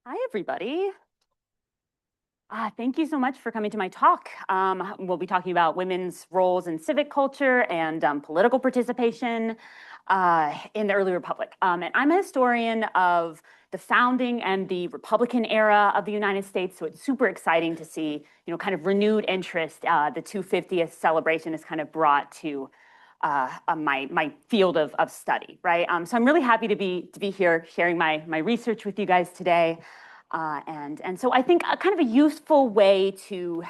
Hi, everybody. Thank you so much for coming to my talk. We'll be talking about women's roles in civic culture and political participation in the early republic. And I'm a historian of the founding and the Republican era of the United States, so it's super exciting to see, kind of renewed interest. The 250th celebration is kind of brought to my field of study, right? So I'm really happy to be here sharing my research with you guys today. And so I think a kind of a useful way to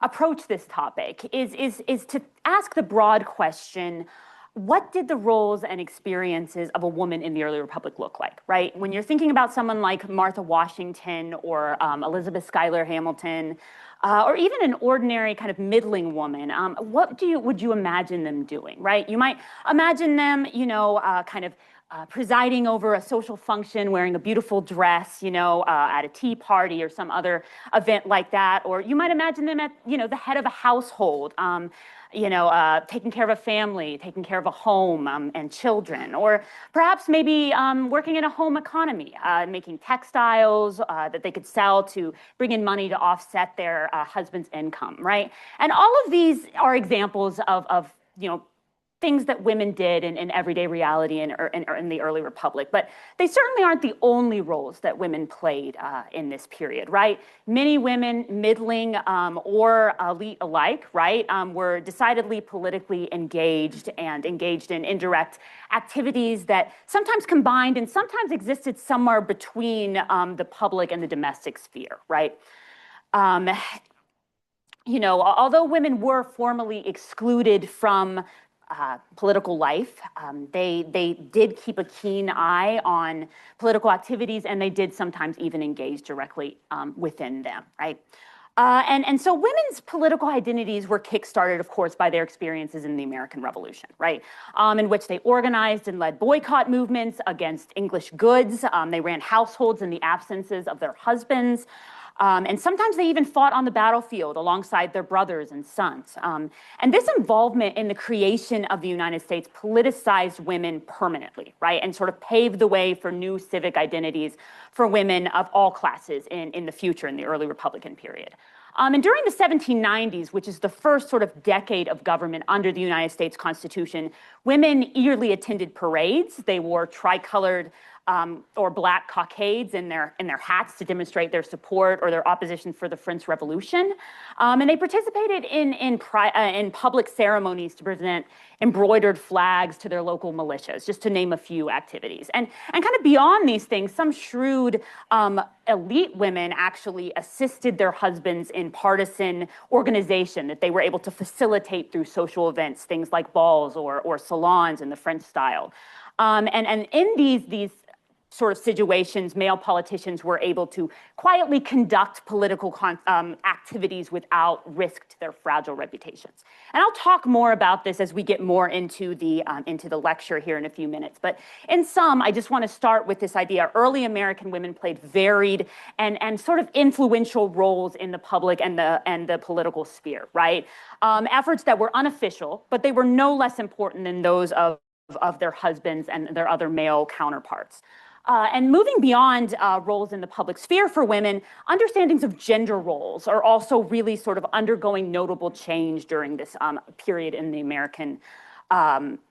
approach this topic is to ask the broad question: what did the roles and experiences of a woman in the early republic look like, right? When you're thinking about someone like Martha Washington or Elizabeth Schuyler Hamilton, or even an ordinary kind of middling woman, what would you imagine them doing, right? You might imagine them, kind of presiding over a social function, wearing a beautiful dress, at a tea party or some other event like that. Or you might imagine them at, the head of a household, taking care of a family, taking care of a home and children, or perhaps maybe working in a home economy, making textiles that they could sell to bring in money to offset their husband's income, right? And all of these are examples of things that women did in everyday reality in the early republic. But they certainly aren't the only roles that women played in this period, right? Many women, middling or elite alike, right, were decidedly politically engaged and engaged in indirect activities that sometimes combined and sometimes existed somewhere between the public and the domestic sphere, right? Although women were formally excluded from political life, they did keep a keen eye on political activities, and they did sometimes even engage directly within them, right? And so women's political identities were kickstarted, of course, by their experiences in the American Revolution, right? In which they organized and led boycott movements against English goods. They ran households in the absences of their husbands. And sometimes they even fought on the battlefield alongside their brothers and sons. And this involvement in the creation of the United States politicized women permanently, right? And sort of paved the way for new civic identities for women of all classes in the future, in the early Republican period. And during the 1790s, which is the first sort of decade of government under the United States Constitution, women eagerly attended parades. They wore tricolored or black cockades in their hats to demonstrate their support or their opposition for the French Revolution, and they participated in public ceremonies to present embroidered flags to their local militias, just to name a few activities. And kind of beyond these things, some shrewd elite women actually assisted their husbands in partisan organization that they were able to facilitate through social events, things like balls or salons in the French style. And in these sort of situations, male politicians were able to quietly conduct political activities without risk to their fragile reputations. And I'll talk more about this as we get more into the lecture here in a few minutes. But in sum, I just want to start with this idea: early American women played varied and sort of influential roles in the public and the political sphere, right? Efforts that were unofficial, but they were no less important than those of their husbands and their other male counterparts. And moving beyond roles in the public sphere for women, understandings of gender roles are also really sort of undergoing notable change during this period in the American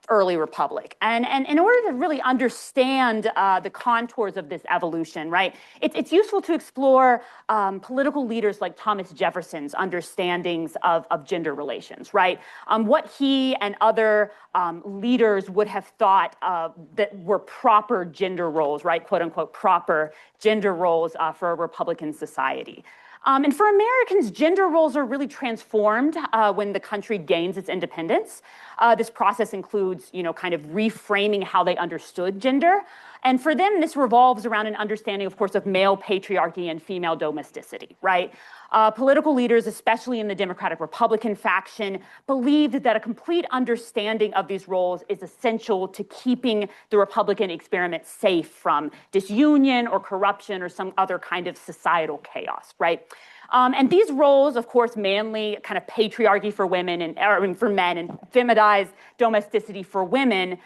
early republic. And in order to really understand the contours of this evolution, right, it's useful to explore political leaders like Thomas Jefferson's understandings of gender relations, right? What he and other leaders would have thought that were proper gender roles, right, quote unquote, proper gender roles for a Republican society. And for Americans, gender roles are really transformed when the country gains its independence. This process includes, kind of reframing how they understood gender. And for them, this revolves around an understanding, of course, of male patriarchy and female domesticity, right? Political leaders, especially in the Democratic Republican faction, believed that a complete understanding of these roles is essential to keeping the Republican experiment safe from disunion or corruption or some other kind of societal chaos, right? And these roles, of course, manly kind of patriarchy for women and for men, and feminized domesticity for women,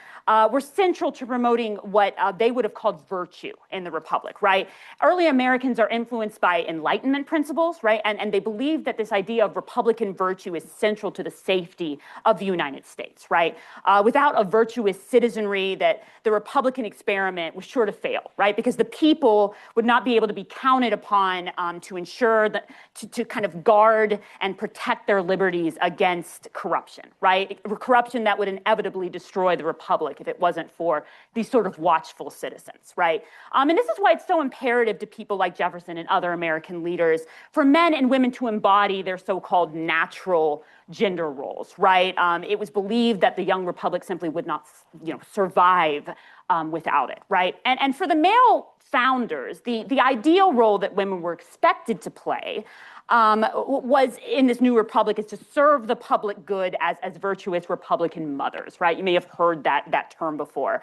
were central to promoting what they would have called virtue in the Republic, right? Early Americans are influenced by Enlightenment principles, right? And they believe that this idea of Republican virtue is central to the safety of the United States, right? Without a virtuous citizenry, that the Republican experiment was sure to fail, right? Because the people would not be able to be counted upon to ensure that, to kind of guard and protect their liberties against corruption, right? Corruption that would inevitably destroy the Republic if it wasn't for these sort of watchful citizens, right? And this is why it's so imperative to people like Jefferson and other American leaders for men and women to embody their so-called natural gender roles, right? It was believed that the young republic simply would not, survive without it, right? And for the male founders, the ideal role that women were expected to play was in this new republic is to serve the public good as virtuous Republican mothers, right? You may have heard that term before.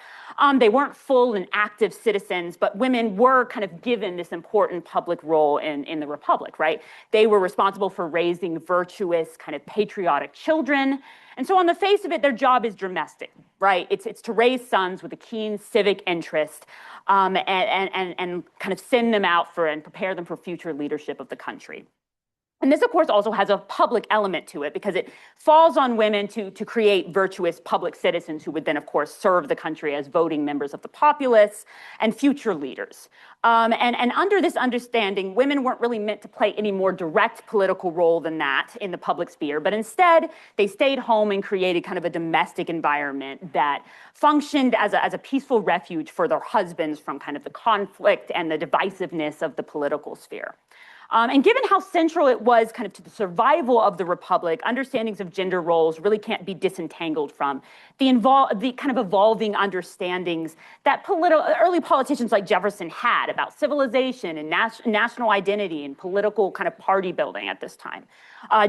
They weren't full and active citizens, but women were kind of given this important public role in the republic, right? They were responsible for raising virtuous, kind of patriotic children. And so on the face of it, their job is domestic, right? It's to raise sons with a keen civic interest and kind of send them out and prepare them for future leadership of the country. And this, of course, also has a public element to it because it falls on women to create virtuous public citizens who would then, of course, serve the country as voting members of the populace and future leaders. And under this understanding, women weren't really meant to play any more direct political role than that in the public sphere, but instead they stayed home and created kind of a domestic environment that functioned as a peaceful refuge for their husbands from kind of the conflict and the divisiveness of the political sphere. And given how central it was kind of to the survival of the republic, understandings of gender roles really can't be disentangled from the kind of evolving understandings that early politicians like Jefferson had about civilization and national identity and political kind of party building at this time.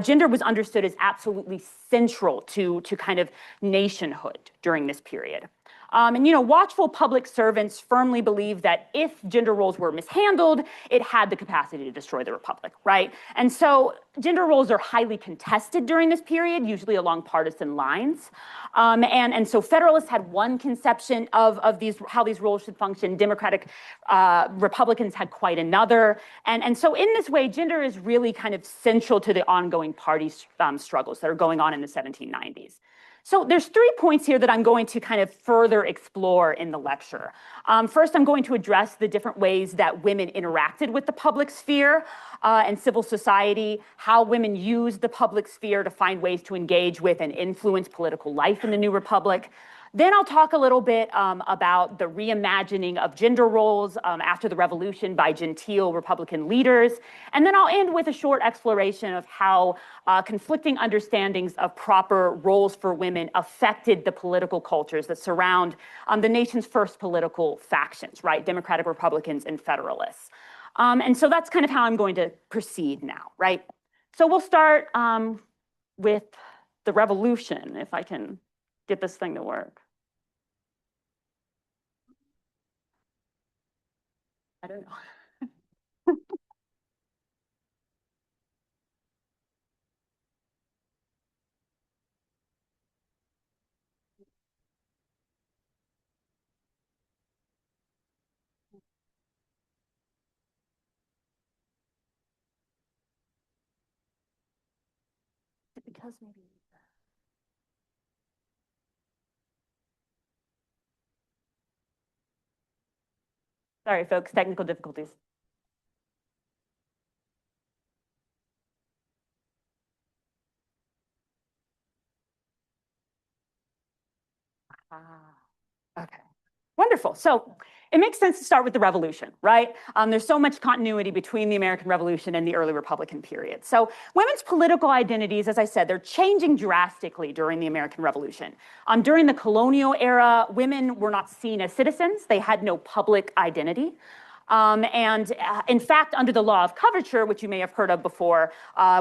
Gender was understood as absolutely central to kind of nationhood during this period. And watchful public servants firmly believed that if gender roles were mishandled, it had the capacity to destroy the republic, right? And so gender roles are highly contested during this period, usually along partisan lines. And so Federalists had one conception of how these roles should function. Democratic Republicans had quite another. And so in this way, gender is really kind of central to the ongoing party struggles that are going on in the 1790s. So there's 3 points here that I'm going to kind of further explore in the lecture. First, I'm going to address the different ways that women interacted with the public sphere and civil society, how women used the public sphere to find ways to engage with and influence political life in the new republic. Then I'll talk a little bit about the reimagining of gender roles after the revolution by genteel Republican leaders. And then I'll end with a short exploration of how conflicting understandings of proper roles for women affected the political cultures that surround the nation's first political factions, right? Democratic Republicans and Federalists. And so that's kind of how I'm going to proceed now, right? So we'll start with the revolution, if I can get this thing to work. I don't know. Because maybe. Sorry, folks, technical difficulties. Okay. Wonderful. So it makes sense to start with the revolution, right? There's so much continuity between the American Revolution and the early Republican period. So women's political identities, as I said, they're changing drastically during the American Revolution. During the colonial era, women were not seen as citizens. They had no public identity. In fact, under the law of coverture, which you may have heard of before,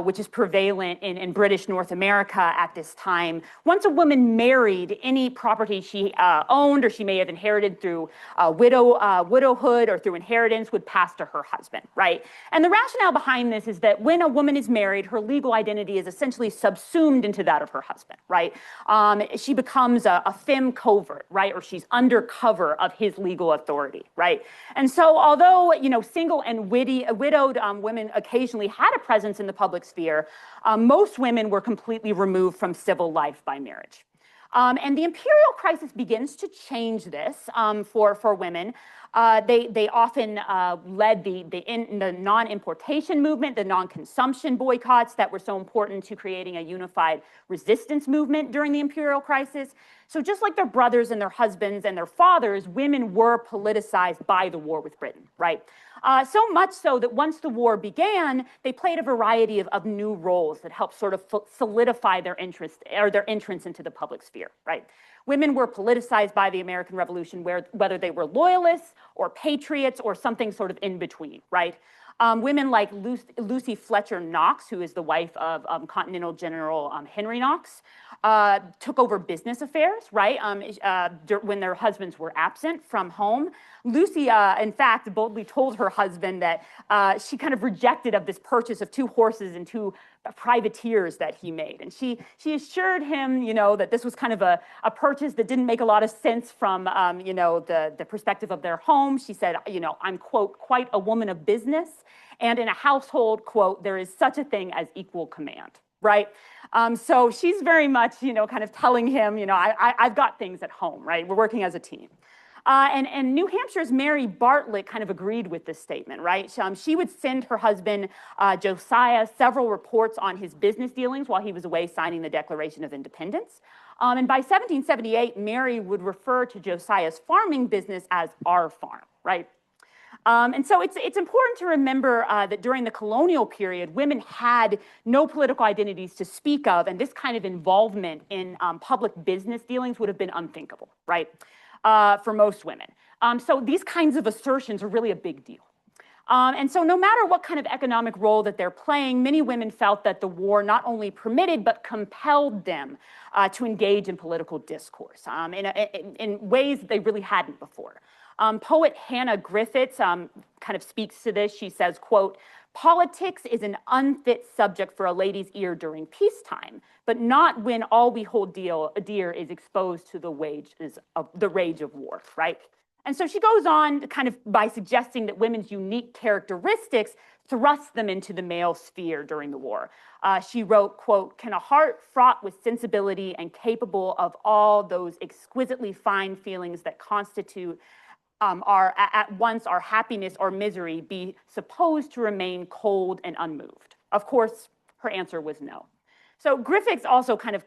which is prevalent in British North America at this time, once a woman married, any property she owned or she may have inherited through widowhood or through inheritance would pass to her husband, right? And the rationale behind this is that when a woman is married, her legal identity is essentially subsumed into that of her husband, right? She becomes a femme covert, right? Or she's undercover of his legal authority, right? And so although, single and widowed women occasionally had a presence in the public sphere, most women were completely removed from civil life by marriage. And the imperial crisis begins to change this for women. They often led the non-importation movement, the non-consumption boycotts that were so important to creating a unified resistance movement during the imperial crisis. So just like their brothers and their husbands and their fathers, women were politicized by the war with Britain, right? So much so that once the war began, they played a variety of new roles that helped sort of solidify their interest or their entrance into the public sphere, right? Women were politicized by the American Revolution, whether they were loyalists or patriots or something sort of in between, right? Women like Lucy Fletcher Knox, who is the wife of Continental General Henry Knox, took over business affairs, right, when their husbands were absent from home. Lucy, in fact, boldly told her husband that she kind of rejected of this purchase of 2 horses and 2 privateers that he made. And she assured him, that this was kind of a purchase that didn't make a lot of sense from, the perspective of their home. She said, I'm, quote, quite a woman of business. And in a household, quote, there is such a thing as equal command, right? So she's very much, kind of telling him, I've got things at home, right? We're working as a team. And New Hampshire's Mary Bartlett kind of agreed with this statement, right? She would send her husband, Josiah, several reports on his business dealings while he was away signing the Declaration of Independence. And by 1778, Mary would refer to Josiah's farming business as our farm, right? And so it's important to remember that during the colonial period, women had no political identities to speak of, and this kind of involvement in public business dealings would have been unthinkable, right, for most women. So these kinds of assertions are really a big deal. And so no matter what kind of economic role that they're playing, many women felt that the war not only permitted but compelled them to engage in political discourse in ways they really hadn't before. Poet Hannah Griffiths kind of speaks to this. She says, quote, "Politics is an unfit subject for a lady's ear during peacetime, but not when all we hold dear is exposed to the rage of war," right? And so she goes on kind of by suggesting that women's unique characteristics thrust them into the male sphere during the war. She wrote, quote, "Can a heart fraught with sensibility and capable of all those exquisitely fine feelings that constitute at once our happiness or misery be supposed to remain cold and unmoved?" Of course, her answer was no. So Griffiths also kind of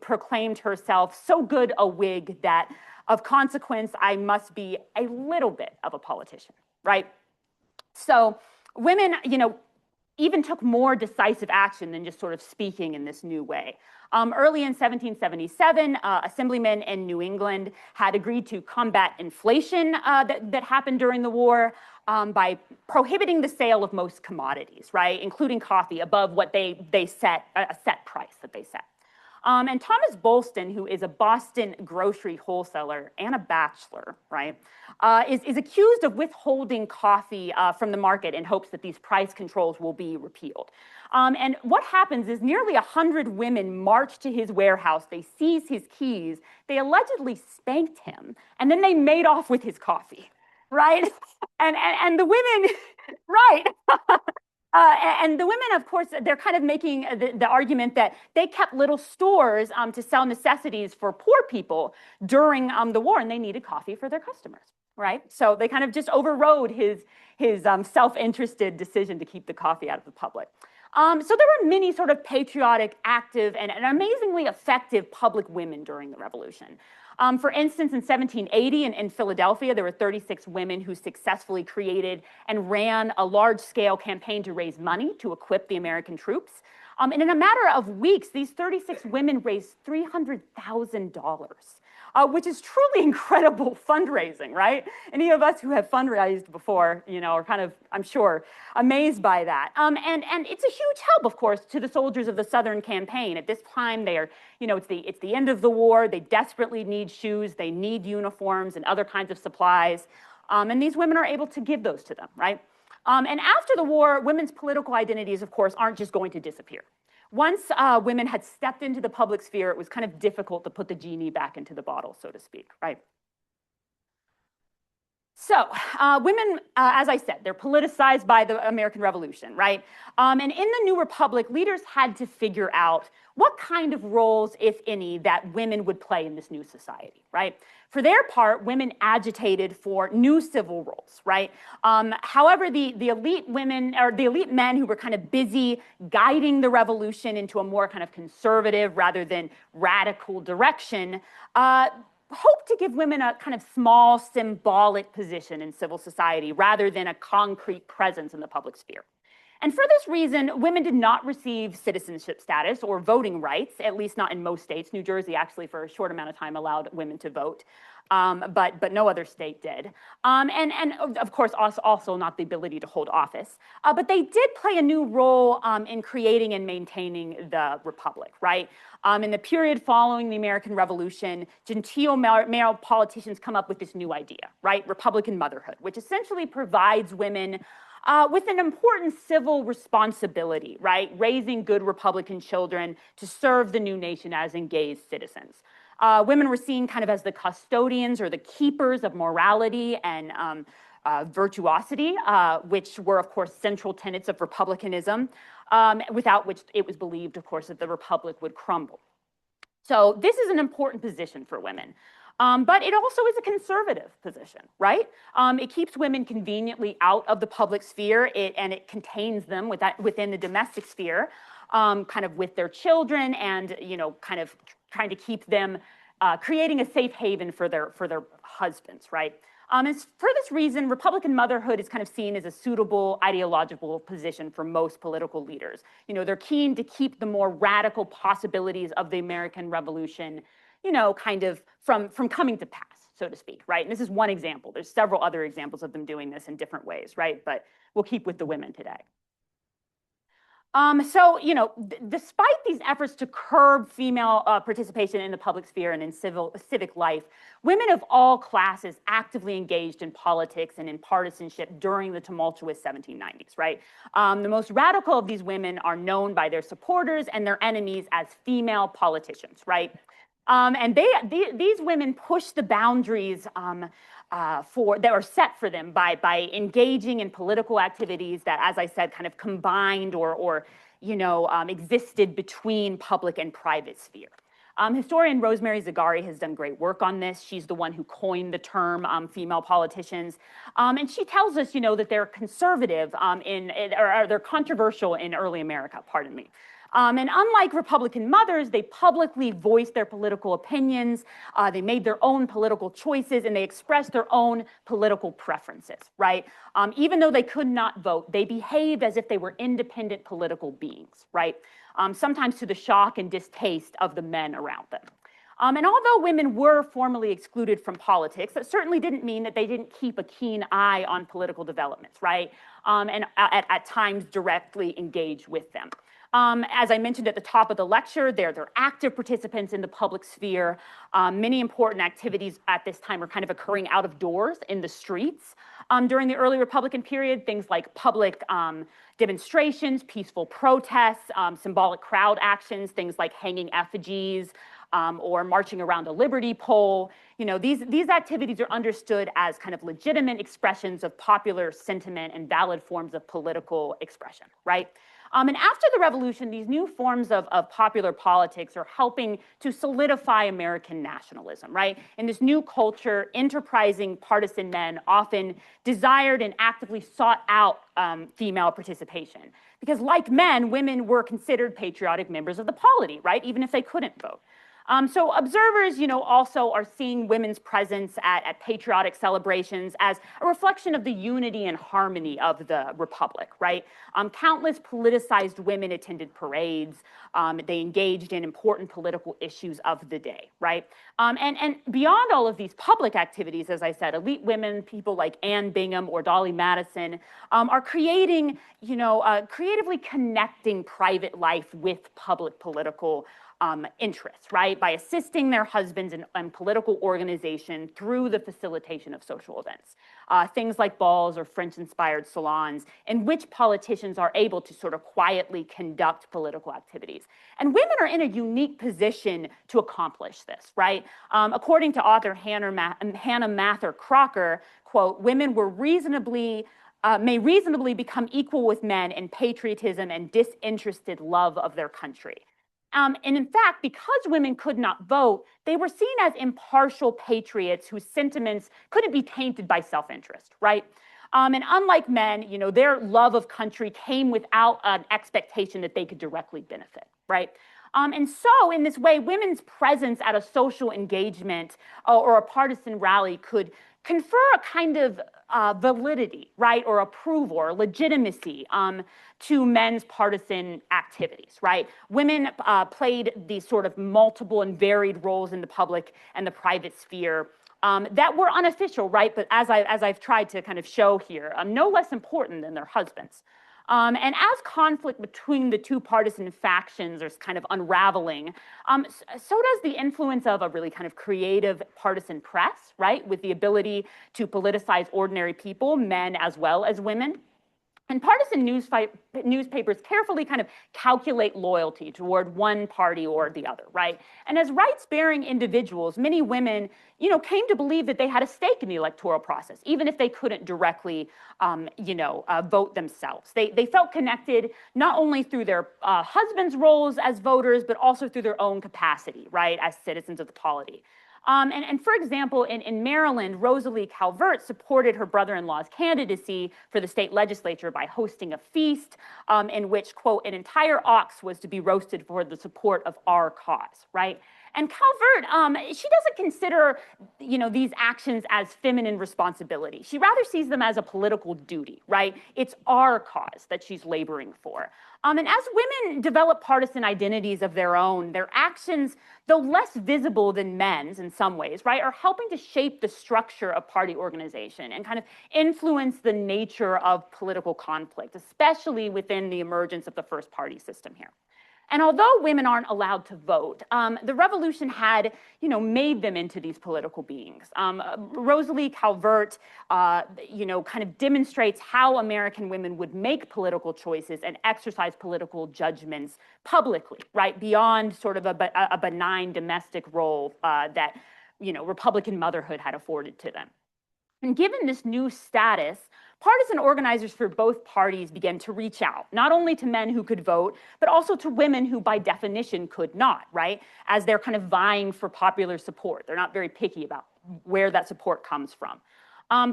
proclaimed herself so good a Whig that of consequence, I must be a little bit of a politician, right? So women, even took more decisive action than just sort of speaking in this new way. Early in 1777, assemblymen in New England had agreed to combat inflation that happened during the war by prohibiting the sale of most commodities, right, including coffee, above what they set, a set price that they set. And Thomas Bolston, who is a Boston grocery wholesaler and a bachelor, right, is accused of withholding coffee from the market in hopes that these price controls will be repealed. And what happens is nearly 100 women march to his warehouse, they seize his keys, they allegedly spanked him, and then they made off with his coffee, right? And the women, right. And the women, of course, they're kind of making the argument that they kept little stores to sell necessities for poor people during the war, and they needed coffee for their customers, right? So they kind of just overrode his self-interested decision to keep the coffee out of the public. So there were many sort of patriotic, active, and amazingly effective public women during the Revolution. For instance, in 1780 in Philadelphia, there were 36 women who successfully created and ran a large-scale campaign to raise money to equip the American troops. And in a matter of weeks, these 36 women raised $300,000 which is truly incredible fundraising, right? Any of us who have fundraised before, are kind of, I'm sure, amazed by that. And it's a huge help, of course, to the soldiers of the Southern campaign. At this time, they are, it's the end of the war. They desperately need shoes. They need uniforms and other kinds of supplies. And these women are able to give those to them, right? And after the war, women's political identities, of course, aren't just going to disappear. Once women had stepped into the public sphere, it was kind of difficult to put the genie back into the bottle, so to speak, right? So women, as I said, they're politicized by the American Revolution, right? And in the new republic, leaders had to figure out what kind of roles, if any, that women would play in this new society, right? For their part, women agitated for new civil roles, right? However, the elite women, or the elite men who were kind of busy guiding the revolution into a more kind of conservative rather than radical direction, hope to give women a kind of small symbolic position in civil society rather than a concrete presence in the public sphere. And for this reason, women did not receive citizenship status or voting rights, at least not in most states. New Jersey actually for a short amount of time allowed women to vote, but no other state did. And of course, also not the ability to hold office. But they did play a new role in creating and maintaining the republic, right? In the period following the American Revolution, genteel male politicians come up with this new idea, right? Republican motherhood, which essentially provides women with an important civil responsibility, right? Raising good Republican children to serve the new nation as engaged citizens. Women were seen kind of as the custodians or the keepers of morality and virtuosity, which were, of course, central tenets of republicanism, without which it was believed, of course, that the republic would crumble. So this is an important position for women. But it also is a conservative position, right? It keeps women conveniently out of the public sphere, and it contains them within the domestic sphere, kind of with their children, and kind of trying to keep them, creating a safe haven for their husbands, right? And for this reason, Republican motherhood is kind of seen as a suitable ideological position for most political leaders. They're keen to keep the more radical possibilities of the American Revolution, kind of from coming to pass, so to speak, right? And this is one example. There's several other examples of them doing this in different ways, right? But we'll keep with the women today. So, despite these efforts to curb female participation in the public sphere and in civic life, women of all classes actively engaged in politics and in partisanship during the tumultuous 1790s, right? The most radical of these women are known by their supporters and their enemies as female politicians, right? And these women push the boundaries that are set for them by engaging in political activities that, as I said, kind of combined or existed between public and private sphere. Historian Rosemary Zagari has done great work on this. She's the one who coined the term female politicians. And she tells us, that they're conservative or they're controversial in early America, pardon me. And unlike Republican mothers, they publicly voiced their political opinions, they made their own political choices, and they expressed their own political preferences, right? Even though they could not vote, they behaved as if they were independent political beings, right? Sometimes to the shock and distaste of the men around them. And although women were formally excluded from politics, that certainly didn't mean that they didn't keep a keen eye on political developments, right? And at times directly engage with them. As I mentioned at the top of the lecture, they're active participants in the public sphere. Many important activities at this time are kind of occurring out of doors in the streets. During the early Republican period, things like public demonstrations, peaceful protests, symbolic crowd actions, things like hanging effigies, or marching around a liberty pole. These activities are understood as kind of legitimate expressions of popular sentiment and valid forms of political expression, right? And after the revolution, these new forms of popular politics are helping to solidify American nationalism, right? In this new culture, enterprising partisan men often desired and actively sought out female participation. Because like men, women were considered patriotic members of the polity, right? Even if they couldn't vote. So observers, also are seeing women's presence at patriotic celebrations as a reflection of the unity and harmony of the republic, right? Countless politicized women attended parades. They engaged in important political issues of the day, right? And beyond all of these public activities, as I said, elite women, people like Anne Bingham or Dolly Madison, are creating, creatively connecting private life with public political interests, right? By assisting their husbands in political organization through the facilitation of social events. Things like balls or French-inspired salons in which politicians are able to sort of quietly conduct political activities. And women are in a unique position to accomplish this, right? According to author Hannah Mather Crocker, quote, women were may reasonably become equal with men in patriotism and disinterested love of their country. And in fact, because women could not vote, they were seen as impartial patriots whose sentiments couldn't be tainted by self-interest, right? And unlike men, their love of country came without an expectation that they could directly benefit, right? And so in this way, women's presence at a social engagement or a partisan rally could confer a kind of validity, right, or approval or legitimacy to men's partisan activities, right? Women played these sort of multiple and varied roles in the public and the private sphere that were unofficial, right? But as I've tried to kind of show here, no less important than their husbands. And as conflict between the two partisan factions is kind of unraveling, so does the influence of a really kind of creative partisan press, right? With the ability to politicize ordinary people, men as well as women. And partisan newspapers carefully kind of calculate loyalty toward one party or the other, right? And as rights-bearing individuals, many women, came to believe that they had a stake in the electoral process, even if they couldn't directly, vote themselves. They felt connected not only through their husbands' roles as voters, but also through their own capacity, right, as citizens of the polity. And for example, in Maryland, Rosalie Calvert supported her brother-in-law's candidacy for the state legislature by hosting a feast in which, quote, an entire ox was to be roasted for the support of our cause, right? And Calvert, she doesn't consider, these actions as feminine responsibility. She rather sees them as a political duty, right? It's our cause that she's laboring for. And as women develop partisan identities of their own, their actions, though less visible than men's in some ways, right, are helping to shape the structure of party organization and kind of influence the nature of political conflict, especially within the emergence of the first party system here. And although women aren't allowed to vote, the revolution had, made them into these political beings. Rosalie Calvert, kind of demonstrates how American women would make political choices and exercise political judgments publicly, right, beyond sort of a benign domestic role that, Republican motherhood had afforded to them. And given this new status, partisan organizers for both parties began to reach out, not only to men who could vote, but also to women who by definition could not, right? As they're kind of vying for popular support. They're not very picky about where that support comes from.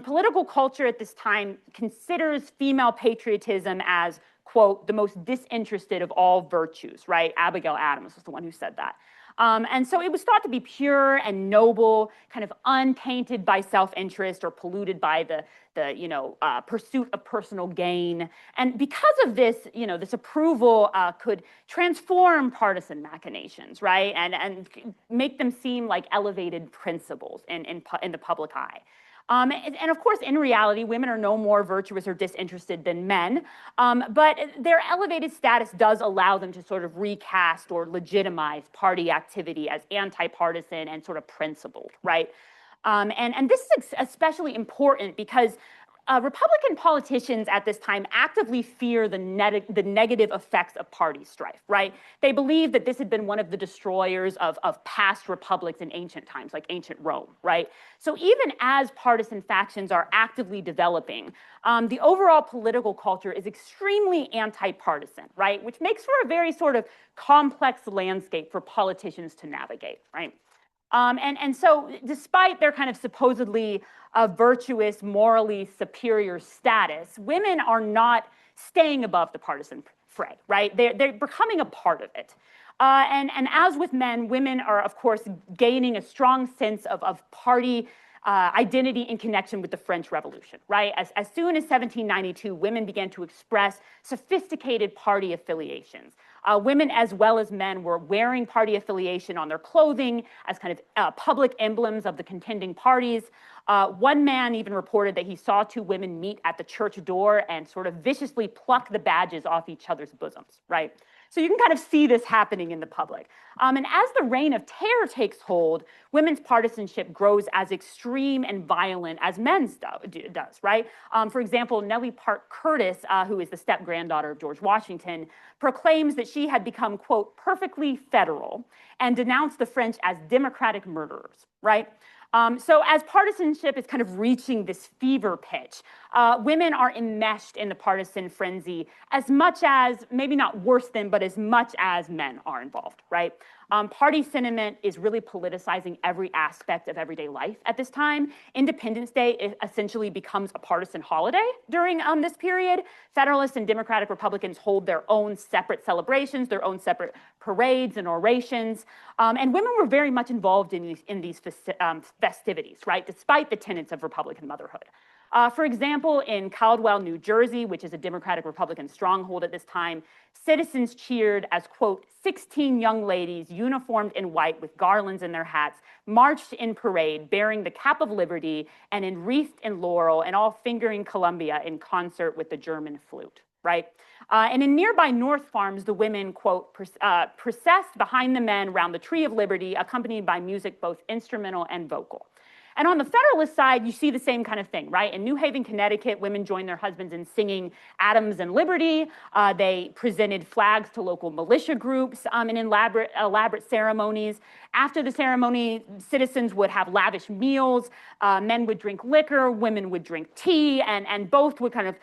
Political culture at this time considers female patriotism as, quote, the most disinterested of all virtues, right? Abigail Adams was the one who said that. And so it was thought to be pure and noble, kind of untainted by self-interest or polluted by the pursuit of personal gain. And because of this, this approval could transform partisan machinations, right? And make them seem like elevated principles in the public eye. And of course, in reality, women are no more virtuous or disinterested than men, but their elevated status does allow them to sort of recast or legitimize party activity as anti-partisan and sort of principled, right? And this is especially important because Republican politicians at this time actively fear the negative effects of party strife, right? They believe that this had been one of the destroyers of past republics in ancient times, like ancient Rome, right? So even as partisan factions are actively developing, the overall political culture is extremely anti-partisan, right? Which makes for a very sort of complex landscape for politicians to navigate, right? And so despite their kind of supposedly virtuous, morally superior status, women are not staying above the partisan fray, right? They're becoming a part of it. And as with men, women are, of course, gaining a strong sense of party identity in connection with the French Revolution, right? As soon as 1792, women began to express sophisticated party affiliations. Women as well as men were wearing party affiliation on their clothing as kind of public emblems of the contending parties. One man even reported that he saw two women meet at the church door and sort of viciously pluck the badges off each other's bosoms, right? So you can kind of see this happening in the public. And as the reign of terror takes hold, women's partisanship grows as extreme and violent as men's does, right? For example, Nellie Park Curtis, who is the step-granddaughter of George Washington, proclaims that she had become, quote, perfectly federal and denounced the French as democratic murderers, right? So as partisanship is kind of reaching this fever pitch, women are enmeshed in the partisan frenzy as much as, maybe not worse than, but as much as men are involved, right? Party sentiment is really politicizing every aspect of everyday life at this time. Independence Day essentially becomes a partisan holiday during this period. Federalists and Democratic Republicans hold their own separate celebrations, their own separate parades and orations. And women were very much involved in these festivities, right, despite the tenets of Republican motherhood. For example, in Caldwell, New Jersey, which is a Democratic Republican stronghold at this time, citizens cheered as, quote, 16 young ladies uniformed in white with garlands in their hats marched in parade bearing the cap of liberty and enwreathed in laurel and all fingering Columbia in concert with the German flute, right? And in nearby North Farms, the women, quote, processed behind the men round the Tree of Liberty, accompanied by music both instrumental and vocal. And on the Federalist side, you see the same kind of thing, right? In New Haven, Connecticut, women joined their husbands in singing Adams and Liberty. They presented flags to local militia groups in elaborate ceremonies. After the ceremony, citizens would have lavish meals. Men would drink liquor, women would drink tea, and both would kind of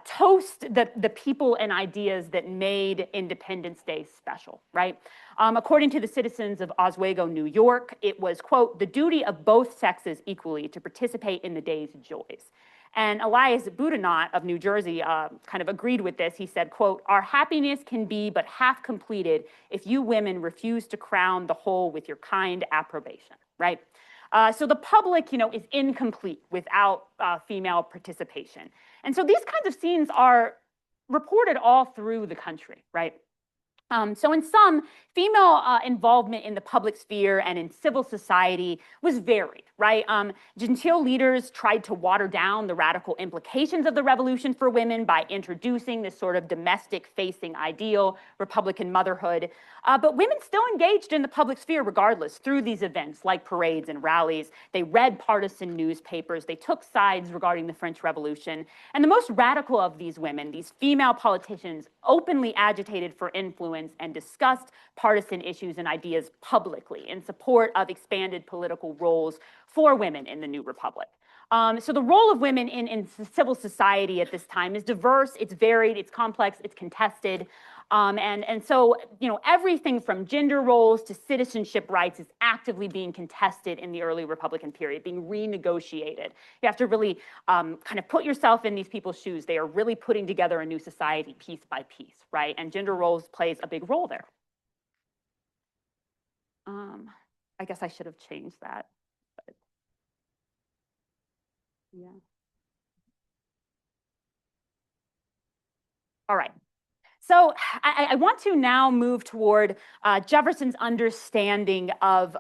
toast the people and ideas that made Independence Day special, right? According to the citizens of Oswego, New York, it was, quote, the duty of both sexes equally to participate in the day's joys. And Elias Boudinot of New Jersey kind of agreed with this. He said, quote, our happiness can be but half completed if you women refuse to crown the whole with your kind approbation, right? So the public, is incomplete without female participation. And so these kinds of scenes are reported all through the country, right? So in sum, female involvement in the public sphere and in civil society was varied, right? Gentile leaders tried to water down the radical implications of the revolution for women by introducing this sort of domestic-facing ideal, Republican motherhood. But women still engaged in the public sphere regardless through these events like parades and rallies. They read partisan newspapers. They took sides regarding the French Revolution. And the most radical of these women, these female politicians, openly agitated for influence and discussed partisan issues and ideas publicly in support of expanded political roles for women in the new republic. So the role of women in civil society at this time is diverse, it's varied, it's complex, it's contested. And so, everything from gender roles to citizenship rights is actively being contested in the early Republican period, being renegotiated. You have to really kind of put yourself in these people's shoes. They are really putting together a new society piece by piece, right? And gender roles plays a big role there. I guess I should have changed that. But yeah. All right. So I want to now move toward Jefferson's understanding of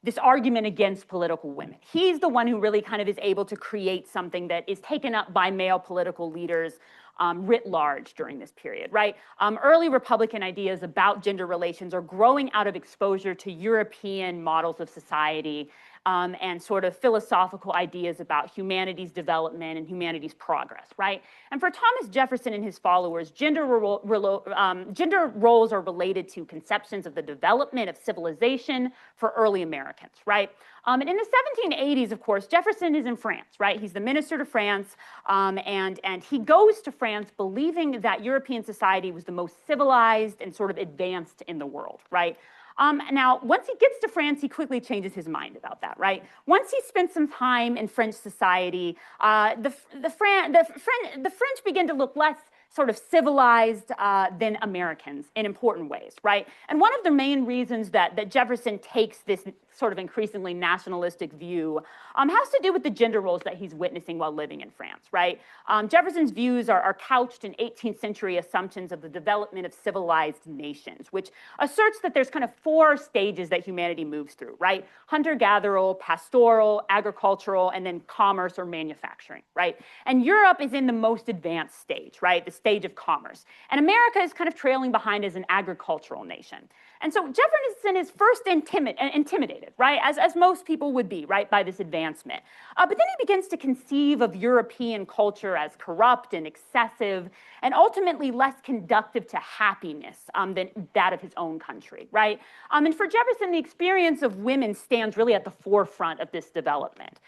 this argument against political women. He's the one who really kind of is able to create something that is taken up by male political leaders writ large during this period, right? Early Republican ideas about gender relations are growing out of exposure to European models of society and sort of philosophical ideas about humanity's development and humanity's progress, right? And for Thomas Jefferson and his followers, gender roles are related to conceptions of the development of civilization for early Americans, right? And in the 1780s, of course, Jefferson is in France, right? He's the minister to France, and he goes to France believing that European society was the most civilized and sort of advanced in the world, right? Now, once he gets to France, he quickly changes his mind about that, right? Once he spent some time in French society, the French begin to look less sort of civilized than Americans in important ways, right? And one of the main reasons that Jefferson takes this sort of increasingly nationalistic view has to do with the gender roles that he's witnessing while living in France, right? Jefferson's views are couched in 18th century assumptions of the development of civilized nations, which asserts that there's kind of 4 stages that humanity moves through, right? Hunter-gatherer, pastoral, agricultural, and then commerce or manufacturing, right? And Europe is in the most advanced stage, right? The stage of commerce. And America is kind of trailing behind as an agricultural nation. And so Jefferson is first intimidated, right, as most people would be, right, by this advancement. But then he begins to conceive of European culture as corrupt and excessive and ultimately less conducive to happiness than that of his own country, right? And for Jefferson, the experience of women stands really at the forefront of this development.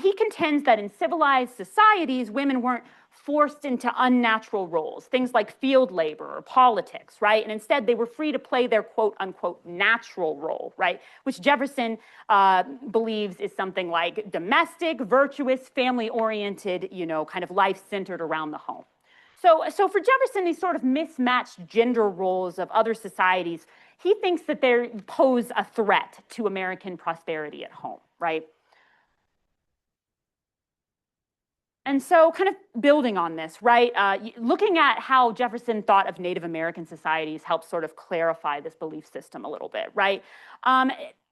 He contends that in civilized societies, women weren't forced into unnatural roles, things like field labor or politics, right? And instead, they were free to play their quote unquote natural role, right? Which Jefferson believes is something like domestic, virtuous, family-oriented, you know, kind of life centered around the home. So for Jefferson, these sort of mismatched gender roles of other societies, he thinks that they pose a threat to American prosperity at home, right? And so kind of building on this, right, looking at how Jefferson thought of Native American societies helps sort of clarify this belief system a little bit, right?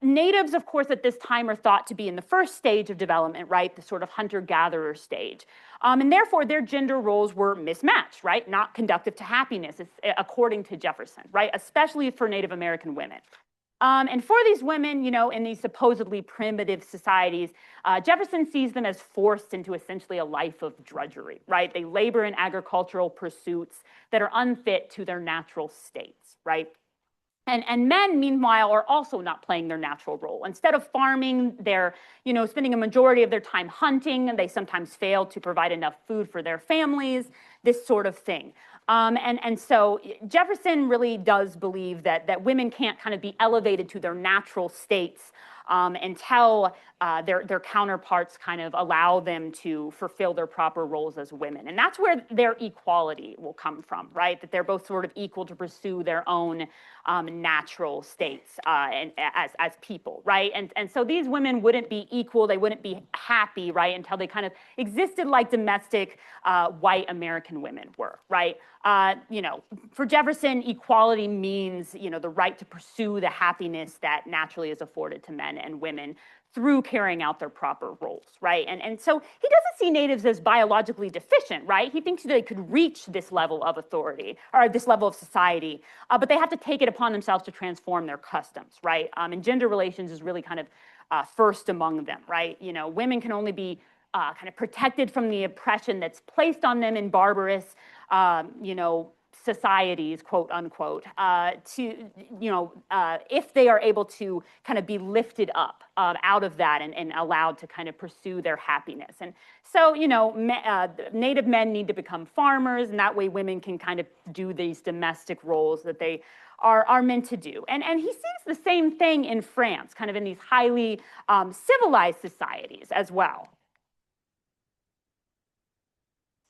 Natives, of course, at this time are thought to be in the first stage of development, right, the sort of hunter-gatherer stage. And therefore, their gender roles were mismatched, right, not conducive to happiness, according to Jefferson, right, especially for Native American women. And for these women, you know, in these supposedly primitive societies, Jefferson sees them as forced into essentially a life of drudgery, right? They labor in agricultural pursuits that are unfit to their natural states, right? And men, meanwhile, are also not playing their natural role. Instead of farming, they're, you know, spending a majority of their time hunting, and they sometimes fail to provide enough food for their families, this sort of thing. And so Jefferson really does believe that women can't kind of be elevated to their natural states until their counterparts kind of allow them to fulfill their proper roles as women. And that's where their equality will come from, right? That they're both sort of equal to pursue their own natural states and as people, right? And so these women wouldn't be equal, they wouldn't be happy, right, until they kind of existed like domestic white American women were, right? You know, for Jefferson, equality means, you know, the right to pursue the happiness that naturally is afforded to men and women through carrying out their proper roles, right? And so he doesn't see natives as biologically deficient, right? He thinks they could reach this level of authority or this level of society, but they have to take it upon themselves to transform their customs, right? And gender relations is really kind of first among them, right? You know, women can only be kind of protected from the oppression that's placed on them in barbarous, you know, societies, quote unquote, if they are able to kind of be lifted up out of that and allowed to kind of pursue their happiness. And so, you know, Native men need to become farmers, and that way women can kind of do these domestic roles that they are meant to do. And he sees the same thing in France, kind of in these highly civilized societies as well.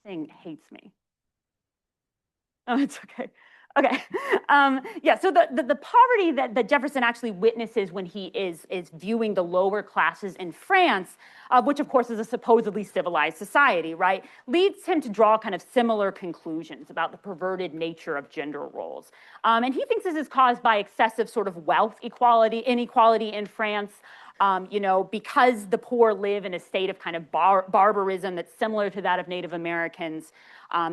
Thing hates me. Oh, it's okay. Okay. Yeah, so the poverty that Jefferson actually witnesses when he is viewing the lower classes in France, which of course is a supposedly civilized society, right, leads him to draw kind of similar conclusions about the perverted nature of gender roles. And he thinks this is caused by excessive sort of wealth inequality in France, you know, because the poor live in a state of kind of barbarism that's similar to that of Native Americans.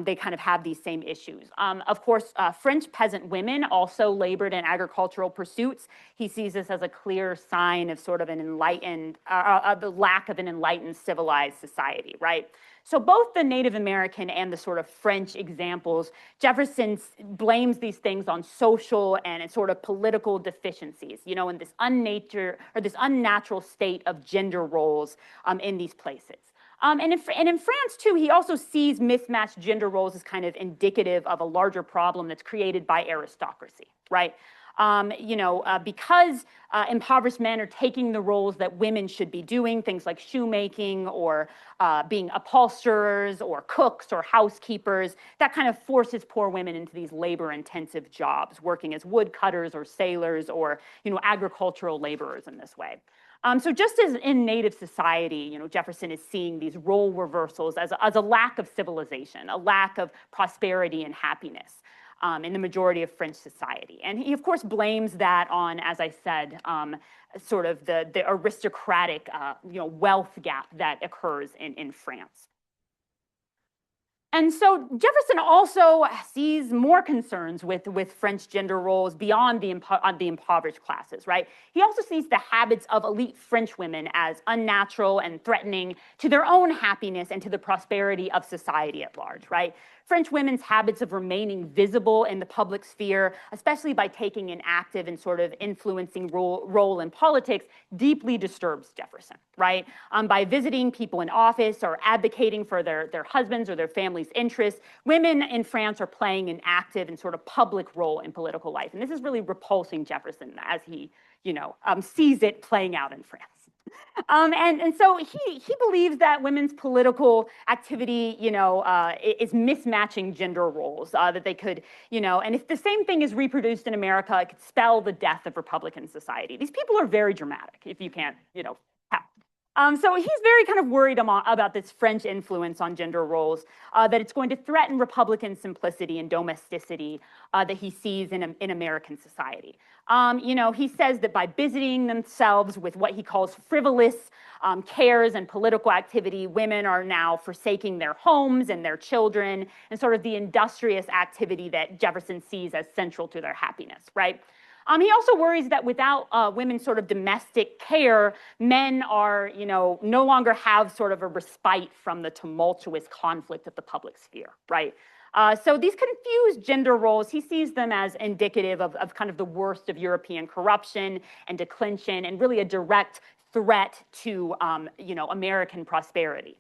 They kind of have these same issues. Of course, French peasant women also labored in agricultural pursuits. He sees this as a clear sign of sort of an enlightened, the lack of an enlightened civilized society, right? So both the Native American and the sort of French examples, Jefferson blames these things on social and sort of political deficiencies, you know, in this unnatural state of gender roles in these places. And in France, too, he also sees mismatched gender roles as kind of indicative of a larger problem that's created by aristocracy, right? Because impoverished men are taking the roles that women should be doing, things like shoemaking or being upholsterers or cooks or housekeepers, that kind of forces poor women into these labor-intensive jobs, working as woodcutters or sailors or, agricultural laborers in this way. So just as in Native society, Jefferson is seeing these role reversals as a lack of civilization, a lack of prosperity and happiness in the majority of French society. And he, of course, blames that on, as I said, sort of the aristocratic, wealth gap that occurs in France. And so Jefferson also sees more concerns with French gender roles beyond the impoverished classes, right? He also sees the habits of elite French women as unnatural and threatening to their own happiness and to the prosperity of society at large, right? French women's habits of remaining visible in the public sphere, especially by taking an active and sort of influencing role in politics, deeply disturbs Jefferson, right? By visiting people in office or advocating for their husbands or their family's interests, women in France are playing an active and sort of public role in political life. And this is really repulsing Jefferson as he, sees it playing out in France. And so he believes that women's political activity, is mismatching gender roles, that they could, and if the same thing is reproduced in America, it could spell the death of Republican society. These people are very dramatic, if you can't, tell. So he's very kind of worried about this French influence on gender roles, that it's going to threaten Republican simplicity and domesticity that he sees in American society. He says that by busying themselves with what he calls frivolous cares and political activity, women are now forsaking their homes and their children and sort of the industrious activity that Jefferson sees as central to their happiness, right? He also worries that without women's sort of domestic care, men are, no longer have sort of a respite from the tumultuous conflict of the public sphere, right? So these confused gender roles, he sees them as indicative of kind of the worst of European corruption and declension and really a direct threat to, American prosperity.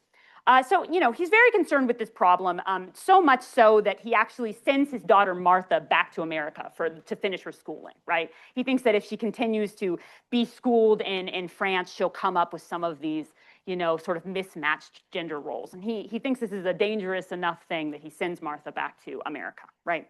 So he's very concerned with this problem, so much so that he actually sends his daughter Martha back to America to finish her schooling, right? He thinks that if she continues to be schooled in France, she'll come up with some of these, sort of mismatched gender roles. And he thinks this is a dangerous enough thing that he sends Martha back to America, right?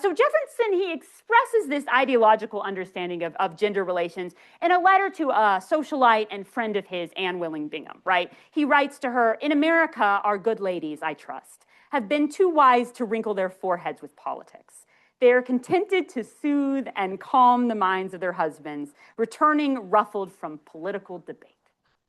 So Jefferson, he expresses this ideological understanding of gender relations in a letter to a socialite and friend of his, Anne Willing Bingham, right? He writes to her, "In America, our good ladies, I trust, have been too wise to wrinkle their foreheads with politics. They are contented to soothe and calm the minds of their husbands, returning ruffled from political debate."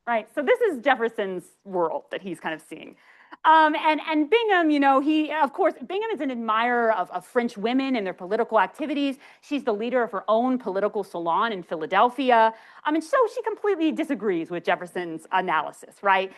Right? So this is Jefferson's world that he's kind of seeing. And Bingham, Bingham is an admirer of French women and their political activities. She's the leader of her own political salon in Philadelphia. And so she completely disagrees with Jefferson's analysis, right?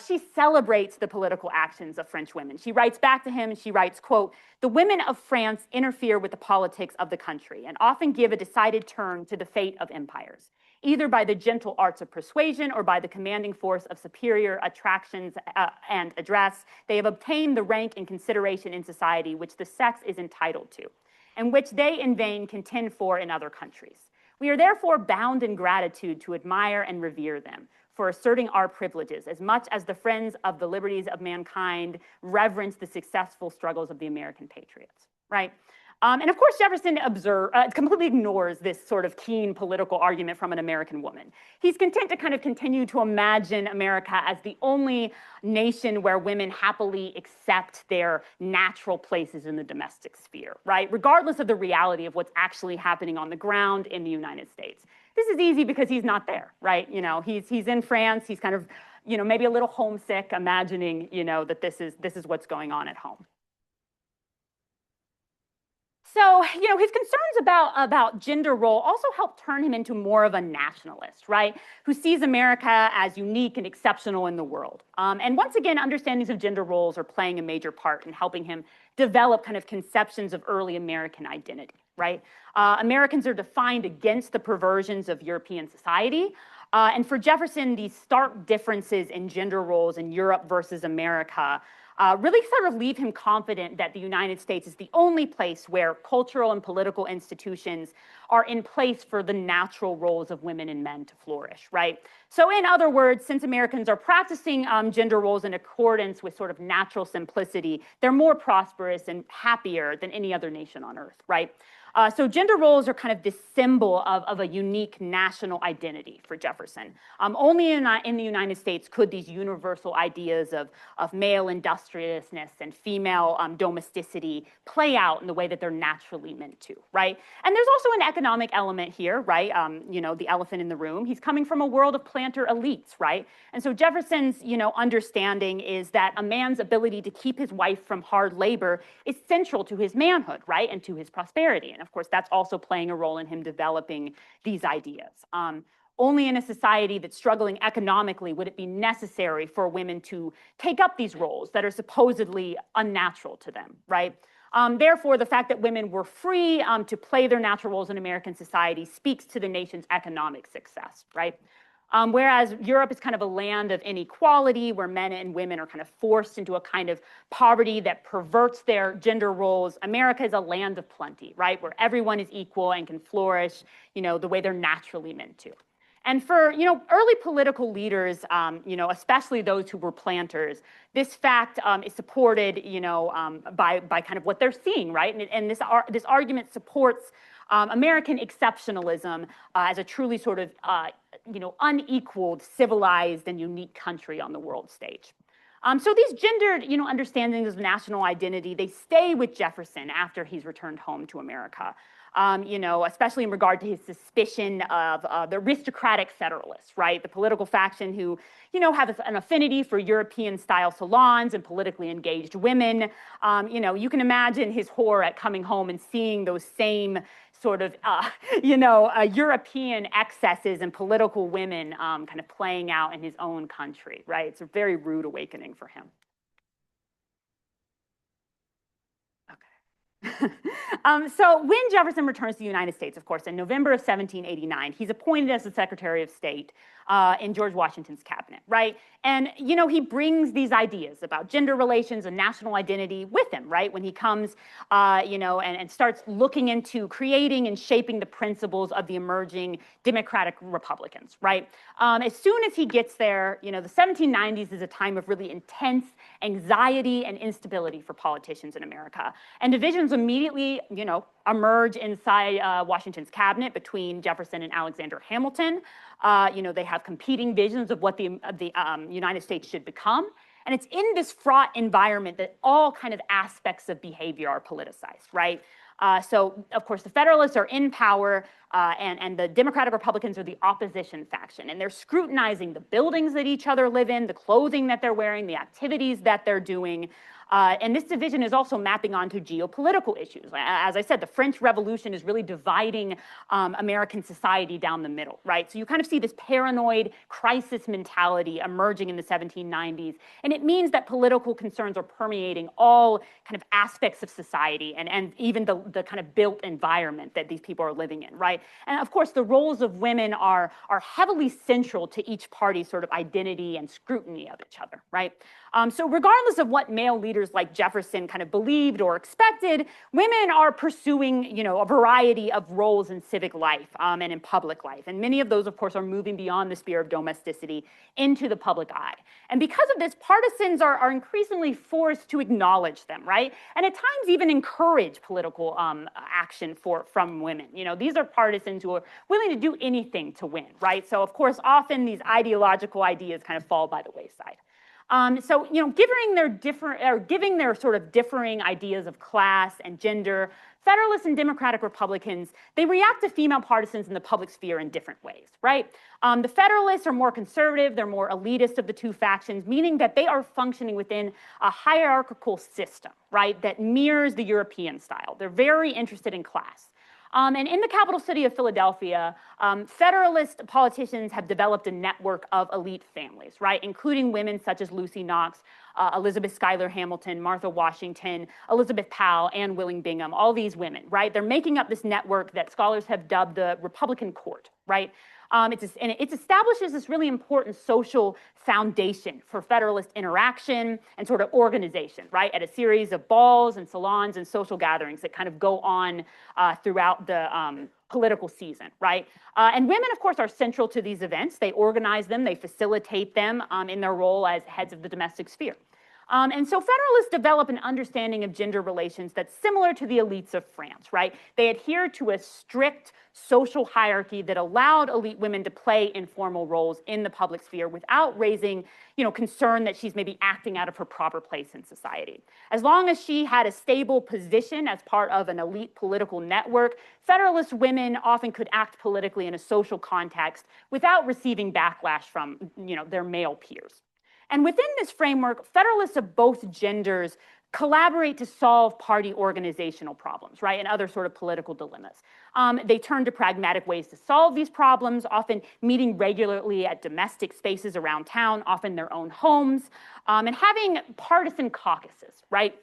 She celebrates the political actions of French women. She writes back to him and she writes, quote, "The women of France interfere with the politics of the country and often give a decided turn to the fate of empires, either by the gentle arts of persuasion or by the commanding force of superior attractions and address. They have obtained the rank and consideration in society which the sex is entitled to, and which they in vain contend for in other countries. We are therefore bound in gratitude to admire and revere them for asserting our privileges, as much as the friends of the liberties of mankind reverence the successful struggles of the American patriots," right? And of course, Jefferson completely ignores this sort of keen political argument from an American woman. He's content to kind of continue to imagine America as the only nation where women happily accept their natural places in the domestic sphere, right? Regardless of the reality of what's actually happening on the ground in the United States. This is easy because he's not there, right? He's in France. He's kind of, maybe a little homesick, imagining, that this is what's going on at home. So, his concerns about gender role also helped turn him into more of a nationalist, right? Who sees America as unique and exceptional in the world. And once again, understandings of gender roles are playing a major part in helping him develop kind of conceptions of early American identity, right? Americans are defined against the perversions of European society. And for Jefferson, these stark differences in gender roles in Europe versus America really sort of leave him confident that the United States is the only place where cultural and political institutions are in place for the natural roles of women and men to flourish, right? So in other words, since Americans are practicing gender roles in accordance with sort of natural simplicity, they're more prosperous and happier than any other nation on earth, right? So gender roles are kind of this symbol of a unique national identity for Jefferson. Only in the United States could these universal ideas of male industriousness and female domesticity play out in the way that they're naturally meant to, right? And there's also an economic element here, right? You know, the elephant in the room. He's coming from a world of planter elites, right? And so Jefferson's, you know, understanding is that a man's ability to keep his wife from hard labor is central to his manhood, right? And to his prosperity. And of course, that's also playing a role in him developing these ideas. Only in a society that's struggling economically would it be necessary for women to take up these roles that are supposedly unnatural to them, right? Therefore, the fact that women were free to play their natural roles in American society speaks to the nation's economic success, right? Whereas Europe is kind of a land of inequality where men and women are kind of forced into a kind of poverty that perverts their gender roles, America is a land of plenty, right? Where everyone is equal and can flourish, you know, the way they're naturally meant to. And for, you know, early political leaders, you know, especially those who were planters, this fact is supported, you know, by kind of what they're seeing, right? And this argument supports American exceptionalism as a truly sort of, you know, unequaled, civilized, and unique country on the world stage. So these gendered, you know, understandings of national identity, they stay with Jefferson after he's returned home to America. You know, especially in regard to his suspicion of the aristocratic Federalists, right? The political faction who, you know, have an affinity for European-style salons and politically engaged women. You know, you can imagine his horror at coming home and seeing those same sort of, you know, European excesses and political women kind of playing out in his own country, right? It's a very rude awakening for him. So when Jefferson returns to the United States, of course, in November of 1789, he's appointed as the Secretary of State in George Washington's cabinet, right? And, you know, he brings these ideas about gender relations and national identity with him, right? When he comes, you know, and starts looking into creating and shaping the principles of the emerging Democratic Republicans, right? As soon as he gets there, you know, the 1790s is a time of really intense anxiety and instability for politicians in America. And divisions immediately, you know, emerge inside Washington's cabinet between Jefferson and Alexander Hamilton. You know, they have competing visions of what the United States should become. And it's in this fraught environment that all kind of aspects of behavior are politicized, right? So, of course, the Federalists are in power, and the Democratic Republicans are the opposition faction. And they're scrutinizing the buildings that each other live in, the clothing that they're wearing, the activities that they're doing. And this division is also mapping onto geopolitical issues. As I said, the French Revolution is really dividing American society down the middle, right? So you kind of see this paranoid crisis mentality emerging in the 1790s. And it means that political concerns are permeating all kind of aspects of society and even the kind of built environment that these people are living in, right? And of course, the roles of women are heavily central to each party's sort of identity and scrutiny of each other, right? So regardless of what male leaders like Jefferson kind of believed or expected, women are pursuing, you know, a variety of roles in civic life and in public life. And many of those, of course, are moving beyond the sphere of domesticity into the public eye. And because of this, partisans are increasingly forced to acknowledge them, right? And at times even encourage political action from women. You know, these are partisans who are willing to do anything to win, right? So, of course, often these ideological ideas kind of fall by the wayside. So, you know, giving their sort of differing ideas of class and gender, Federalists and Democratic Republicans, they react to female partisans in the public sphere in different ways, right? The Federalists are more conservative, they're more elitist of the two factions, meaning that they are functioning within a hierarchical system, right, that mirrors the European style. They're very interested in class. And in the capital city of Philadelphia, Federalist politicians have developed a network of elite families, right, including women such as Lucy Knox, Elizabeth Schuyler Hamilton, Martha Washington, Elizabeth Powell, Anne Willing Bingham, all these women, right? They're making up this network that scholars have dubbed the Republican Court, right? It establishes this really important social foundation for Federalist interaction and sort of organization, right, at a series of balls and salons and social gatherings that kind of go on throughout the political season, right? And women, of course, are central to these events. They organize them, they facilitate them in their role as heads of the domestic sphere. And so Federalists develop an understanding of gender relations that's similar to the elites of France, right? They adhere to a strict social hierarchy that allowed elite women to play informal roles in the public sphere without raising, concern that she's maybe acting out of her proper place in society. As long as she had a stable position as part of an elite political network, Federalist women often could act politically in a social context without receiving backlash from, their male peers. And within this framework, Federalists of both genders collaborate to solve party organizational problems, right, and other sort of political dilemmas. They turn to pragmatic ways to solve these problems, often meeting regularly at domestic spaces around town, often their own homes, and having partisan caucuses, right,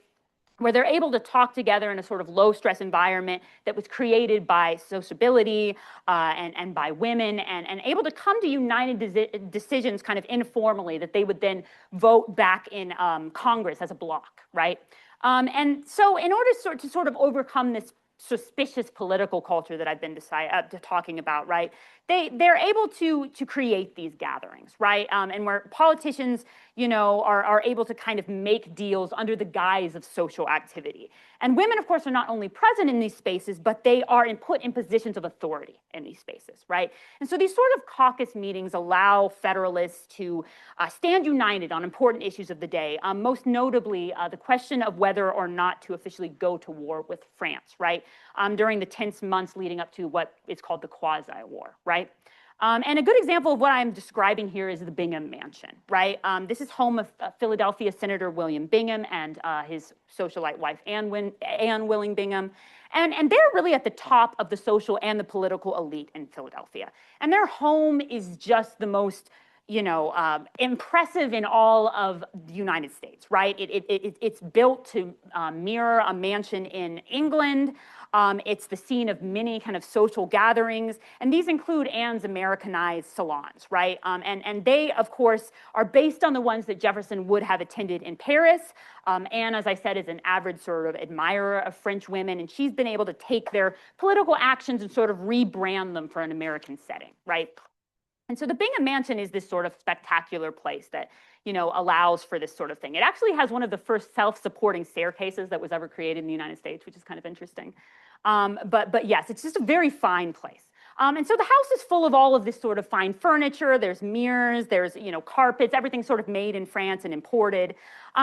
where they're able to talk together in a sort of low-stress environment that was created by sociability and by women, and able to come to united decisions kind of informally that they would then vote back in Congress as a bloc, right? And so in order to sort of overcome this suspicious political culture that I've been talking about, right? They're able to create these gatherings, right? And where politicians, are able to kind of make deals under the guise of social activity. And women, of course, are not only present in these spaces, but they are put in positions of authority in these spaces, right? And so these sort of caucus meetings allow Federalists to stand united on important issues of the day, most notably the question of whether or not to officially go to war with France, right? During the tense months leading up to what is called the quasi-war, right? And a good example of what I'm describing here is the Bingham Mansion, right? This is home of Philadelphia Senator William Bingham and his socialite wife, Anne Willing Bingham. And they're really at the top of the social and the political elite in Philadelphia. And their home is just the most impressive in all of the United States, right? It's built to mirror a mansion in England. It's the scene of many kind of social gatherings, and these include Anne's Americanized salons, right? And they, of course, are based on the ones that Jefferson would have attended in Paris. Anne, as I said, is an avid sort of admirer of French women, and she's been able to take their political actions and sort of rebrand them for an American setting, right? And so the Bingham Mansion is this sort of spectacular place that, allows for this sort of thing. It actually has one of the first self-supporting staircases that was ever created in the United States, which is kind of interesting. But yes, it's just a very fine place. And so the house is full of all of this sort of fine furniture. There's mirrors, there's, carpets, everything sort of made in France and imported.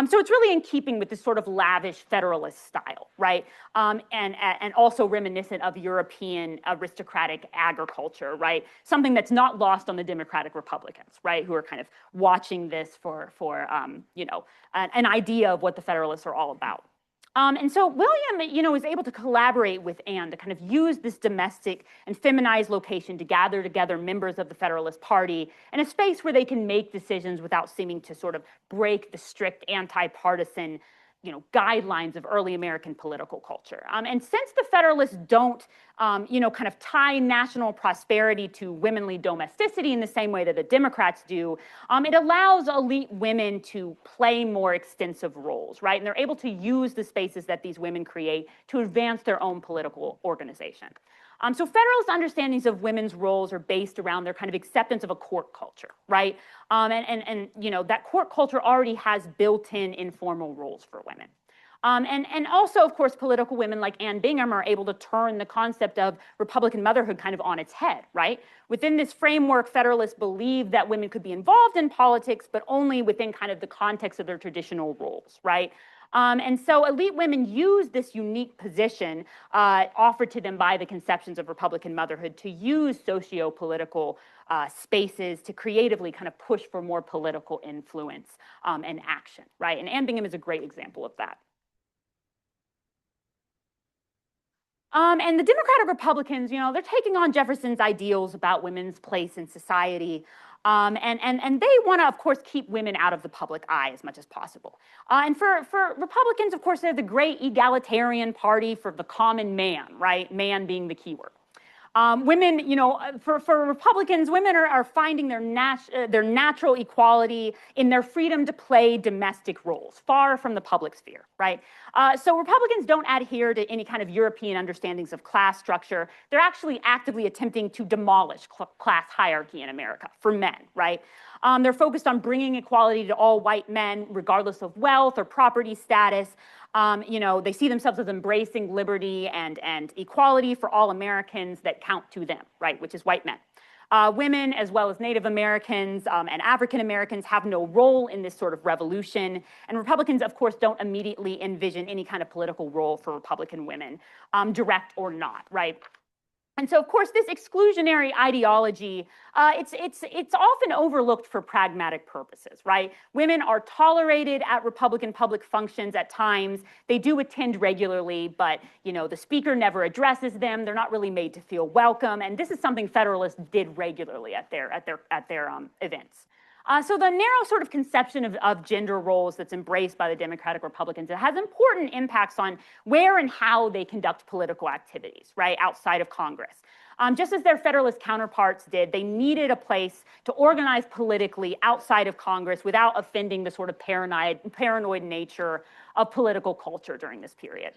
So it's really in keeping with this sort of lavish Federalist style, right? And also reminiscent of European aristocratic agriculture, right? Something that's not lost on the Democratic Republicans, right? Who are kind of watching this for an idea of what the Federalists are all about. And so William, is able to collaborate with Anne to kind of use this domestic and feminized location to gather together members of the Federalist Party in a space where they can make decisions without seeming to sort of break the strict anti-partisan, guidelines of early American political culture. And since the Federalists don't, kind of tie national prosperity to womanly domesticity in the same way that the Democrats do, it allows elite women to play more extensive roles, right? And they're able to use the spaces that these women create to advance their own political organization. So Federalist understandings of women's roles are based around their kind of acceptance of a court culture, right? And that court culture already has built-in informal roles for women. And also, of course, political women like Anne Bingham are able to turn the concept of Republican motherhood kind of on its head, right? Within this framework, Federalists believe that women could be involved in politics, but only within kind of the context of their traditional roles, right? And so elite women use this unique position offered to them by the conceptions of Republican motherhood to use socio-political spaces to creatively kind of push for more political influence and action, right? And Anne Bingham is a great example of that. And the Democratic Republicans, they're taking on Jefferson's ideals about women's place in society. And they want to, of course, keep women out of the public eye as much as possible. And for Republicans, of course, they're the great egalitarian party for the common man, right? Man being the key word. Women, for Republicans, women are finding their natural equality in their freedom to play domestic roles, far from the public sphere, right? So Republicans don't adhere to any kind of European understandings of class structure. They're actually actively attempting to demolish class hierarchy in America for men, right? They're focused on bringing equality to all white men, regardless of wealth or property status. They see themselves as embracing liberty and equality for all Americans that count to them, right, which is white men. Women, as well as Native Americans and African Americans, have no role in this sort of revolution. And Republicans, of course, don't immediately envision any kind of political role for Republican women, direct or not, right? And so, of course, this exclusionary ideology, it's often overlooked for pragmatic purposes, right? Women are tolerated at Republican public functions at times. They do attend regularly, but the speaker never addresses them. They're not really made to feel welcome, and this is something Federalists did regularly at their events. So the narrow sort of conception of gender roles that's embraced by the Democratic Republicans, it has important impacts on where and how they conduct political activities, right, outside of Congress. Just as their Federalist counterparts did, they needed a place to organize politically outside of Congress without offending the sort of paranoid nature of political culture during this period.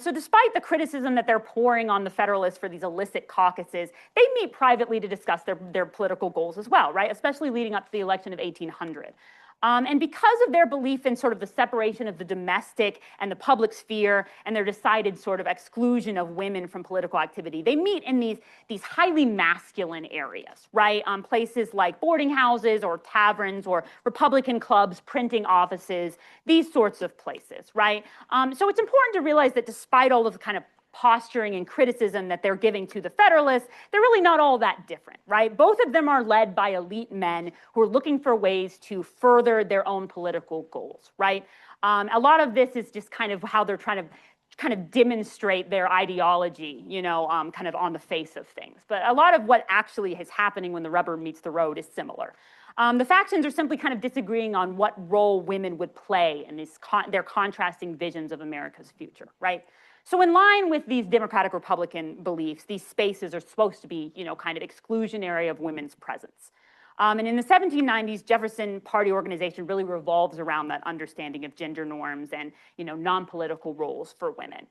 So despite the criticism that they're pouring on the Federalists for these illicit caucuses, they meet privately to discuss their political goals as well, right? Especially leading up to the election of 1800. And because of their belief in sort of the separation of the domestic and the public sphere and their decided sort of exclusion of women from political activity, they meet in these highly masculine areas, right? Places like boarding houses or taverns or Republican clubs, printing offices, these sorts of places, right? So it's important to realize that despite all of the kind of posturing and criticism that they're giving to the Federalists, they're really not all that different, right? Both of them are led by elite men who are looking for ways to further their own political goals, right? A lot of this is just kind of how they're trying to kind of demonstrate their ideology, kind of on the face of things. But a lot of what actually is happening when the rubber meets the road is similar. The factions are simply kind of disagreeing on what role women would play in their contrasting visions of America's future, right? So in line with these Democratic Republican beliefs, these spaces are supposed to be, kind of exclusionary of women's presence. And in the 1790s, Jefferson Party organization really revolves around that understanding of gender norms and, non-political roles for women.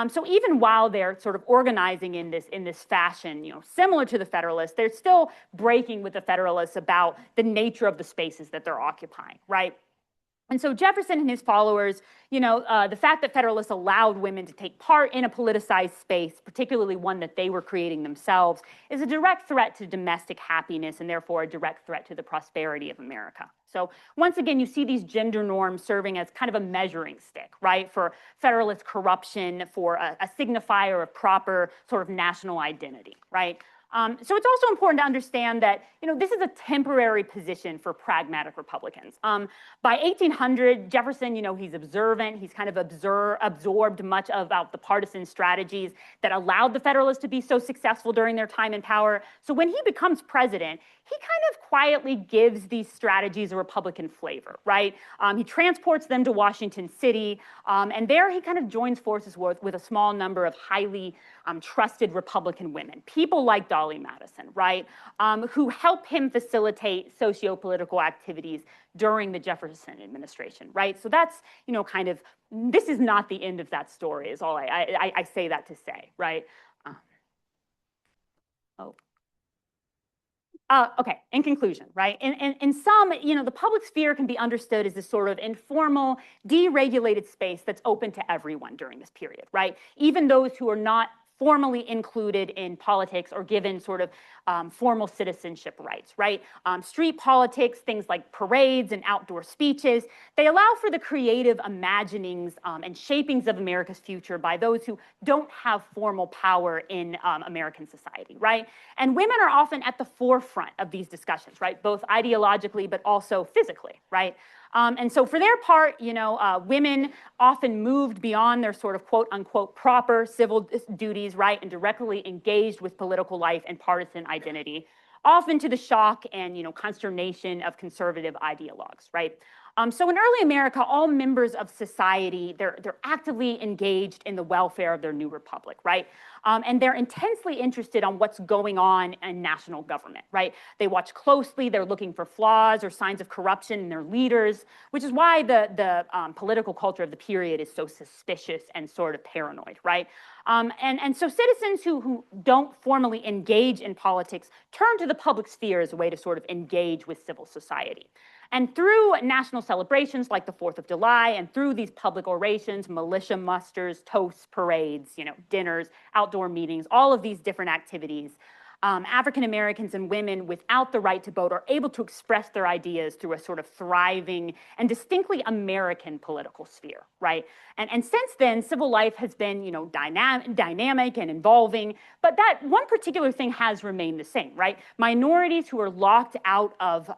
So even while they're sort of organizing in this fashion, similar to the Federalists, they're still breaking with the Federalists about the nature of the spaces that they're occupying, right? And so Jefferson and his followers, the fact that Federalists allowed women to take part in a politicized space, particularly one that they were creating themselves, is a direct threat to domestic happiness and therefore a direct threat to the prosperity of America. So once again, you see these gender norms serving as kind of a measuring stick, right, for Federalist corruption, for a signifier of proper sort of national identity, right? So it's also important to understand that, this is a temporary position for pragmatic Republicans. By 1800, Jefferson, he's observant. He's kind of absorbed much about the partisan strategies that allowed the Federalists to be so successful during their time in power. So when he becomes president, he kind of quietly gives these strategies a Republican flavor, right? He transports them to Washington City, and there he kind of joins forces with a small number of highly trusted Republican women, people like Dolly Madison, right, who help him facilitate socio-political activities during the Jefferson administration, right? So that's, kind of, this is not the end of that story, is all I say that to say, right? Okay, in conclusion, right? In some, the public sphere can be understood as this sort of informal, deregulated space that's open to everyone during this period, right? Even those who are not formally included in politics or given sort of formal citizenship rights, right? Street politics, things like parades and outdoor speeches, they allow for the creative imaginings and shapings of America's future by those who don't have formal power in American society, right? And women are often at the forefront of these discussions, right? Both ideologically, but also physically, right? And so for their part, women often moved beyond their sort of quote unquote proper civil duties, right, and directly engaged with political life and partisan identity, often to the shock and, consternation of conservative ideologues, right? So in early America, all members of society, they're actively engaged in the welfare of their new republic, right? And they're intensely interested on what's going on in national government, right? They watch closely, they're looking for flaws or signs of corruption in their leaders, which is why the political culture of the period is so suspicious and sort of paranoid, right? And so citizens who don't formally engage in politics turn to the public sphere as a way to sort of engage with civil society. And through national celebrations like the 4th of July and through these public orations, militia musters, toasts, parades, dinners, outdoor meetings, all of these different activities, African Americans and women without the right to vote are able to express their ideas through a sort of thriving and distinctly American political sphere, right? And since then, civil life has been, dynamic and evolving, but that one particular thing has remained the same, right? Minorities who are locked out of,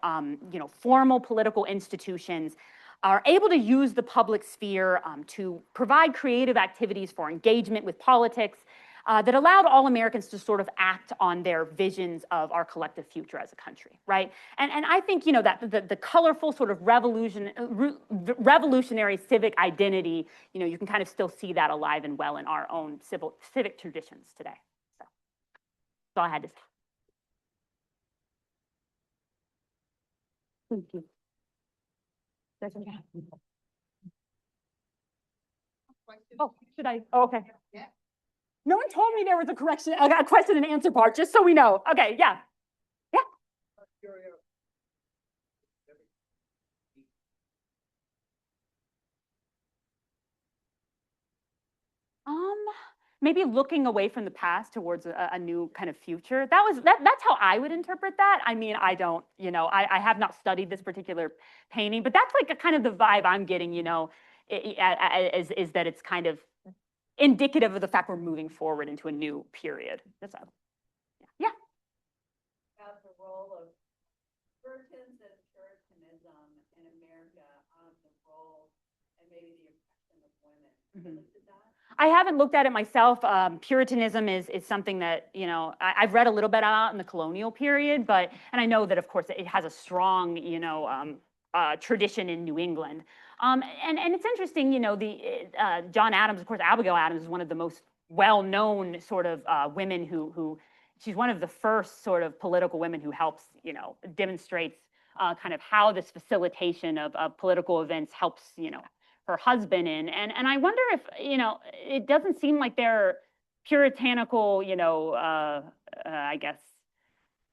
formal political institutions are able to use the public sphere to provide creative activities for engagement with politics, that allowed all Americans to sort of act on their visions of our collective future as a country, right? And I think, that the colorful sort of revolutionary civic identity, you can kind of still see that alive and well in our own civic traditions today. So that's all I had to say. Thank you. Oh, should I? Oh, okay. Yeah. No one told me there was a question and answer part, just so we know. Okay, yeah. Yeah. Maybe looking away from the past towards a new kind of future. That's how I would interpret that. I mean, I don't, I have not studied this particular painting, but that's like a kind of the vibe I'm getting, is that it's kind of indicative of the fact we're moving forward into a new period. That's all. Yeah. About the role of Puritans and Puritanism in America on the role and maybe the oppression of women. Mm-hmm. I haven't looked at it myself. Puritanism is something that, I've read a little bit about in the colonial period, and I know that, of course, it has a strong, tradition in New England. And it's interesting, John Adams, of course, Abigail Adams is one of the most well-known sort of women who she's one of the first sort of political women who helps, demonstrates kind of how this facilitation of political events helps, her husband in. And I wonder if, it doesn't seem like their puritanical, I guess,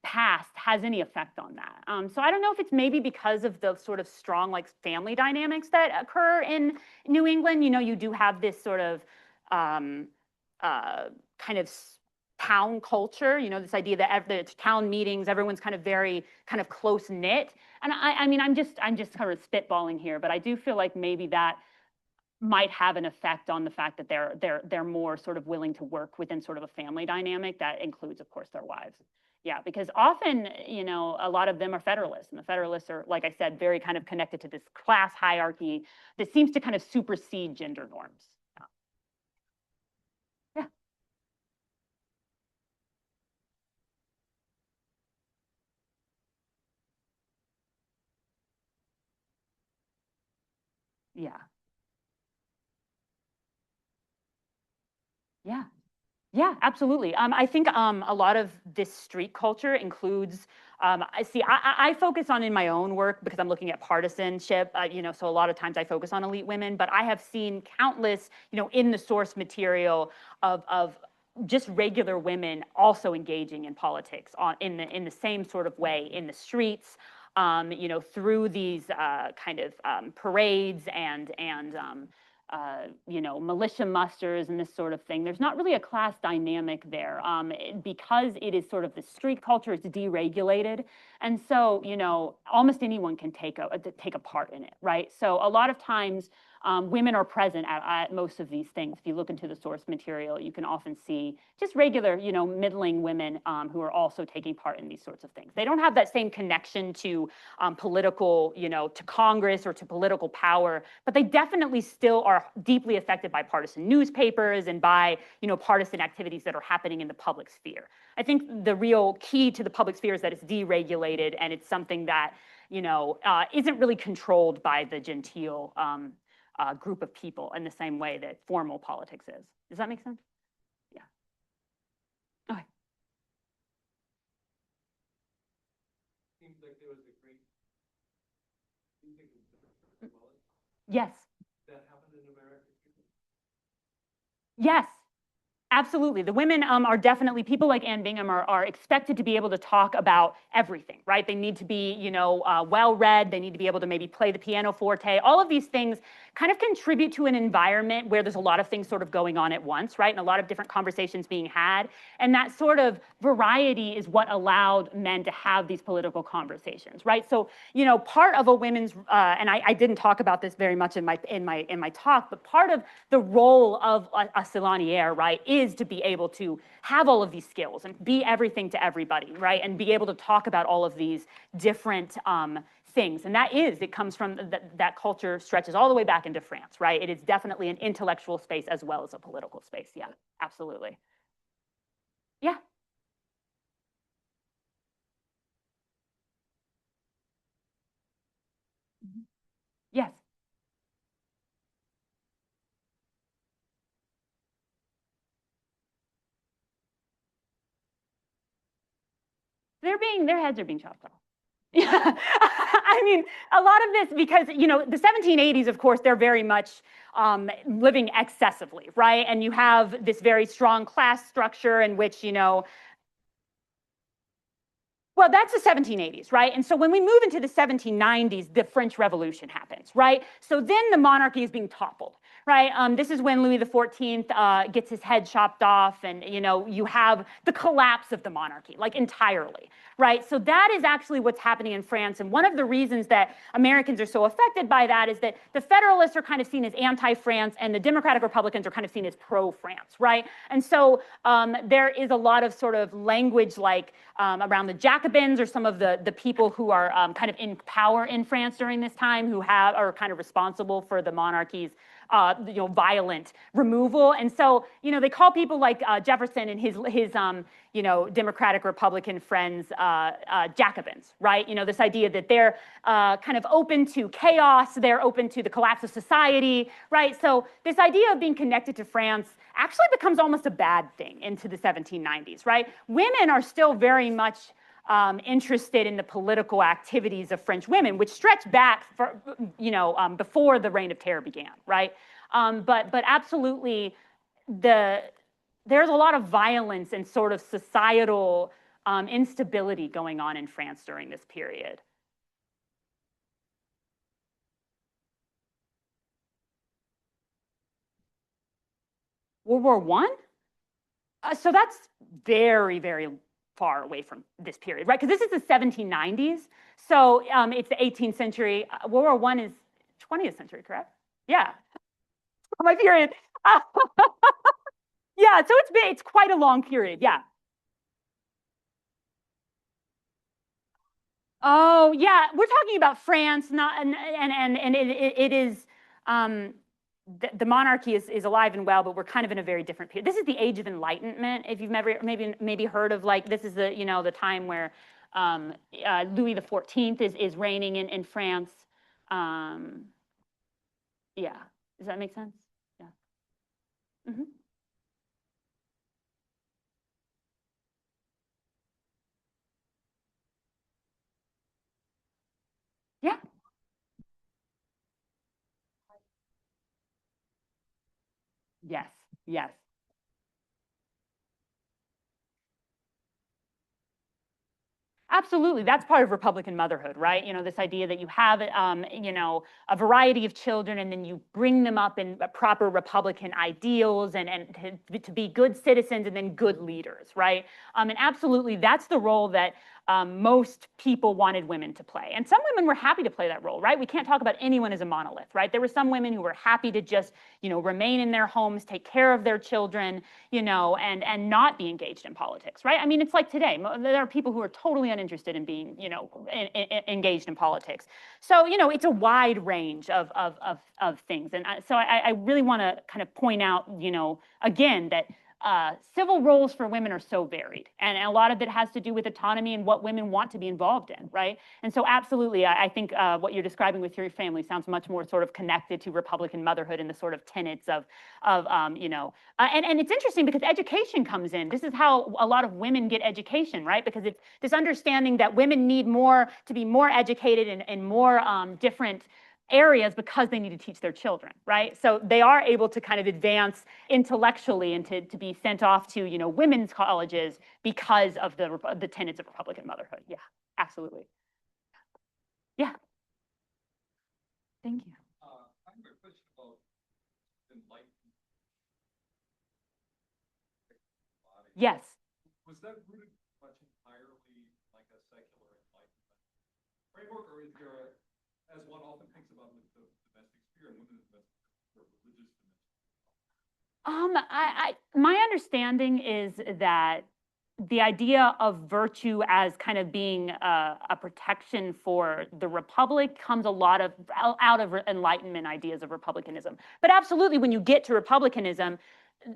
past has any effect on that. So I don't know if it's maybe because of the sort of strong like family dynamics that occur in New England. You do have this sort of kind of town culture, this idea that the town meetings, everyone's kind of very kind of close knit. And I mean, I'm just kind of spitballing here, but I do feel like maybe that might have an effect on the fact that they're more sort of willing to work within sort of a family dynamic that includes, of course, their wives. Yeah, because often, a lot of them are Federalists, and the Federalists are, like I said, very kind of connected to this class hierarchy that seems to kind of supersede gender norms. Yeah. Yeah. Yeah. Yeah, absolutely. I think a lot of this street culture includes, I focus on in my own work because I'm looking at partisanship, so a lot of times I focus on elite women, but I have seen countless, in the source material of just regular women also engaging in politics in the same sort of way in the streets, through these kind of parades and militia musters and this sort of thing. There's not really a class dynamic there because it is sort of the street culture. It's deregulated, and so almost anyone can take a part in it, right? So a lot of times women are present at most of these things. If you look into the source material, you can often see just regular, middling women who are also taking part in these sorts of things. They don't have that same connection to political, to Congress or to political power, but they definitely still are deeply affected by partisan newspapers and by, partisan activities that are happening in the public sphere. I think the real key to the public sphere is that it's deregulated and it's something that isn't really controlled by the genteel group of people in the same way that formal politics is. Does that make sense? Yeah. Okay. Seems like there was a great Yes. that happened in America. Yes. Absolutely. The women are definitely, people like Anne Bingham are expected to be able to talk about everything, right? They need to be, well-read. They need to be able to maybe play the piano forte. All of these things kind of contribute to an environment where there's a lot of things sort of going on at once, right? And a lot of different conversations being had. And that sort of variety is what allowed men to have these political conversations, right? So, part of a women's, and I didn't talk about this very much in my talk, but part of the role of a salonière, right, is to be able to have all of these skills and be everything to everybody, right? And be able to talk about all of these different things. And it comes from that culture stretches all the way back into France, right? It is definitely an intellectual space as well as a political space. Yeah, absolutely. Yeah. Yes. Their heads are being chopped off. Yeah, I mean, a lot of this because, the 1780s, of course, they're very much living excessively, right? And you have this very strong class structure in which, well, that's the 1780s, right? And so when we move into the 1790s, the French Revolution happens, right? So then the monarchy is being toppled, right? This is when Louis XIV gets his head chopped off, and you have the collapse of the monarchy, like entirely, right? So that is actually what's happening in France. And one of the reasons that Americans are so affected by that is that the Federalists are kind of seen as anti-France, and the Democratic Republicans are kind of seen as pro-France, right? And so there is a lot of sort of language like around the Jacobins, or some of the people who are kind of in power in France during this time, who are kind of responsible for the monarchy's violent removal. And so, they call people like Jefferson and his Democratic Republican friends Jacobins, right? This idea that they're kind of open to chaos, they're open to the collapse of society, right? So this idea of being connected to France actually becomes almost a bad thing into the 1790s, right? Women are still very much interested in the political activities of French women, which stretch back for, before the Reign of Terror began, right? But absolutely, there's a lot of violence and sort of societal instability going on in France during this period. World War One? So that's very, very far away from this period, right? Because this is the 1790s. So it's the 18th century. World War One is 20th century, correct? Yeah. My period. Yeah, so it's quite a long period. Yeah. Oh, yeah. We're talking about France, not and it is the monarchy is alive and well, but we're kind of in a very different period. This is the Age of Enlightenment. If you've maybe heard of, like, this is the time where Louis XIV is reigning in France. Yeah, does that make sense? Yeah. Mm-hmm. Yeah. Yes. Yes. Absolutely. That's part of Republican motherhood, right? This idea that you have, a variety of children, and then you bring them up in proper Republican ideals, and to be good citizens and then good leaders, right? And absolutely, that's the role that most people wanted women to play. And some women were happy to play that role, right? We can't talk about anyone as a monolith, right? There were some women who were happy to just, remain in their homes, take care of their children, and not be engaged in politics, right? I mean, it's like today. There are people who are totally uninterested in being, engaged in politics. So, it's a wide range of things. And so I really want to kind of point out, again, that civil roles for women are so varied, and a lot of it has to do with autonomy and what women want to be involved in, right? And so absolutely, I think what you're describing with your family sounds much more sort of connected to Republican motherhood and the sort of tenets of you know, and it's interesting because education comes in. This is how a lot of women get education, right? Because it's this understanding that women need more to be more educated in more different areas because they need to teach their children, right? So they are able to kind of advance intellectually and to be sent off to, you know, women's colleges because of the tenets of Republican motherhood. Yeah, absolutely. Yeah. Thank you. I have a question about enlightenment. Yes. Was that rooted much entirely like a secular enlightenment framework, or is there, as one often thinks about with the domestic sphere and women's domestic sphere, religious dimension? My understanding is that the idea of virtue as kind of being a protection for the republic comes a lot of out of Enlightenment ideas of republicanism. But absolutely, when you get to republicanism,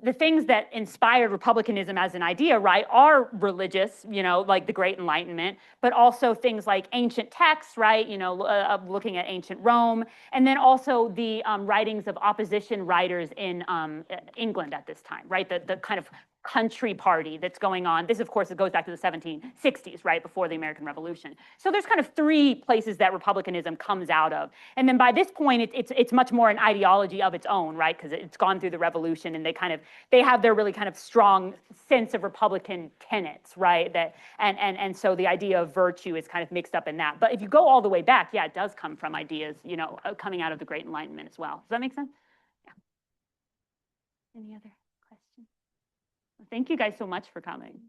the things that inspired republicanism as an idea, right, are religious, you know, like the Great Enlightenment, but also things like ancient texts, right, you know, looking at ancient Rome, and then also the writings of opposition writers in England at this time, right, the kind of country party that's going on. This, of course, it goes back to the 1760s, right, before the American Revolution. So there's kind of three places that republicanism comes out of. And then by this point, it's much more an ideology of its own, right, because it's gone through the revolution, and they have their really kind of strong sense of Republican tenets, right, that and so the idea of virtue is kind of mixed up in that. But if you go all the way back, yeah, it does come from ideas, you know, coming out of the Great Enlightenment as well. Does that make sense? Yeah. Any other questions? Thank you guys so much for coming.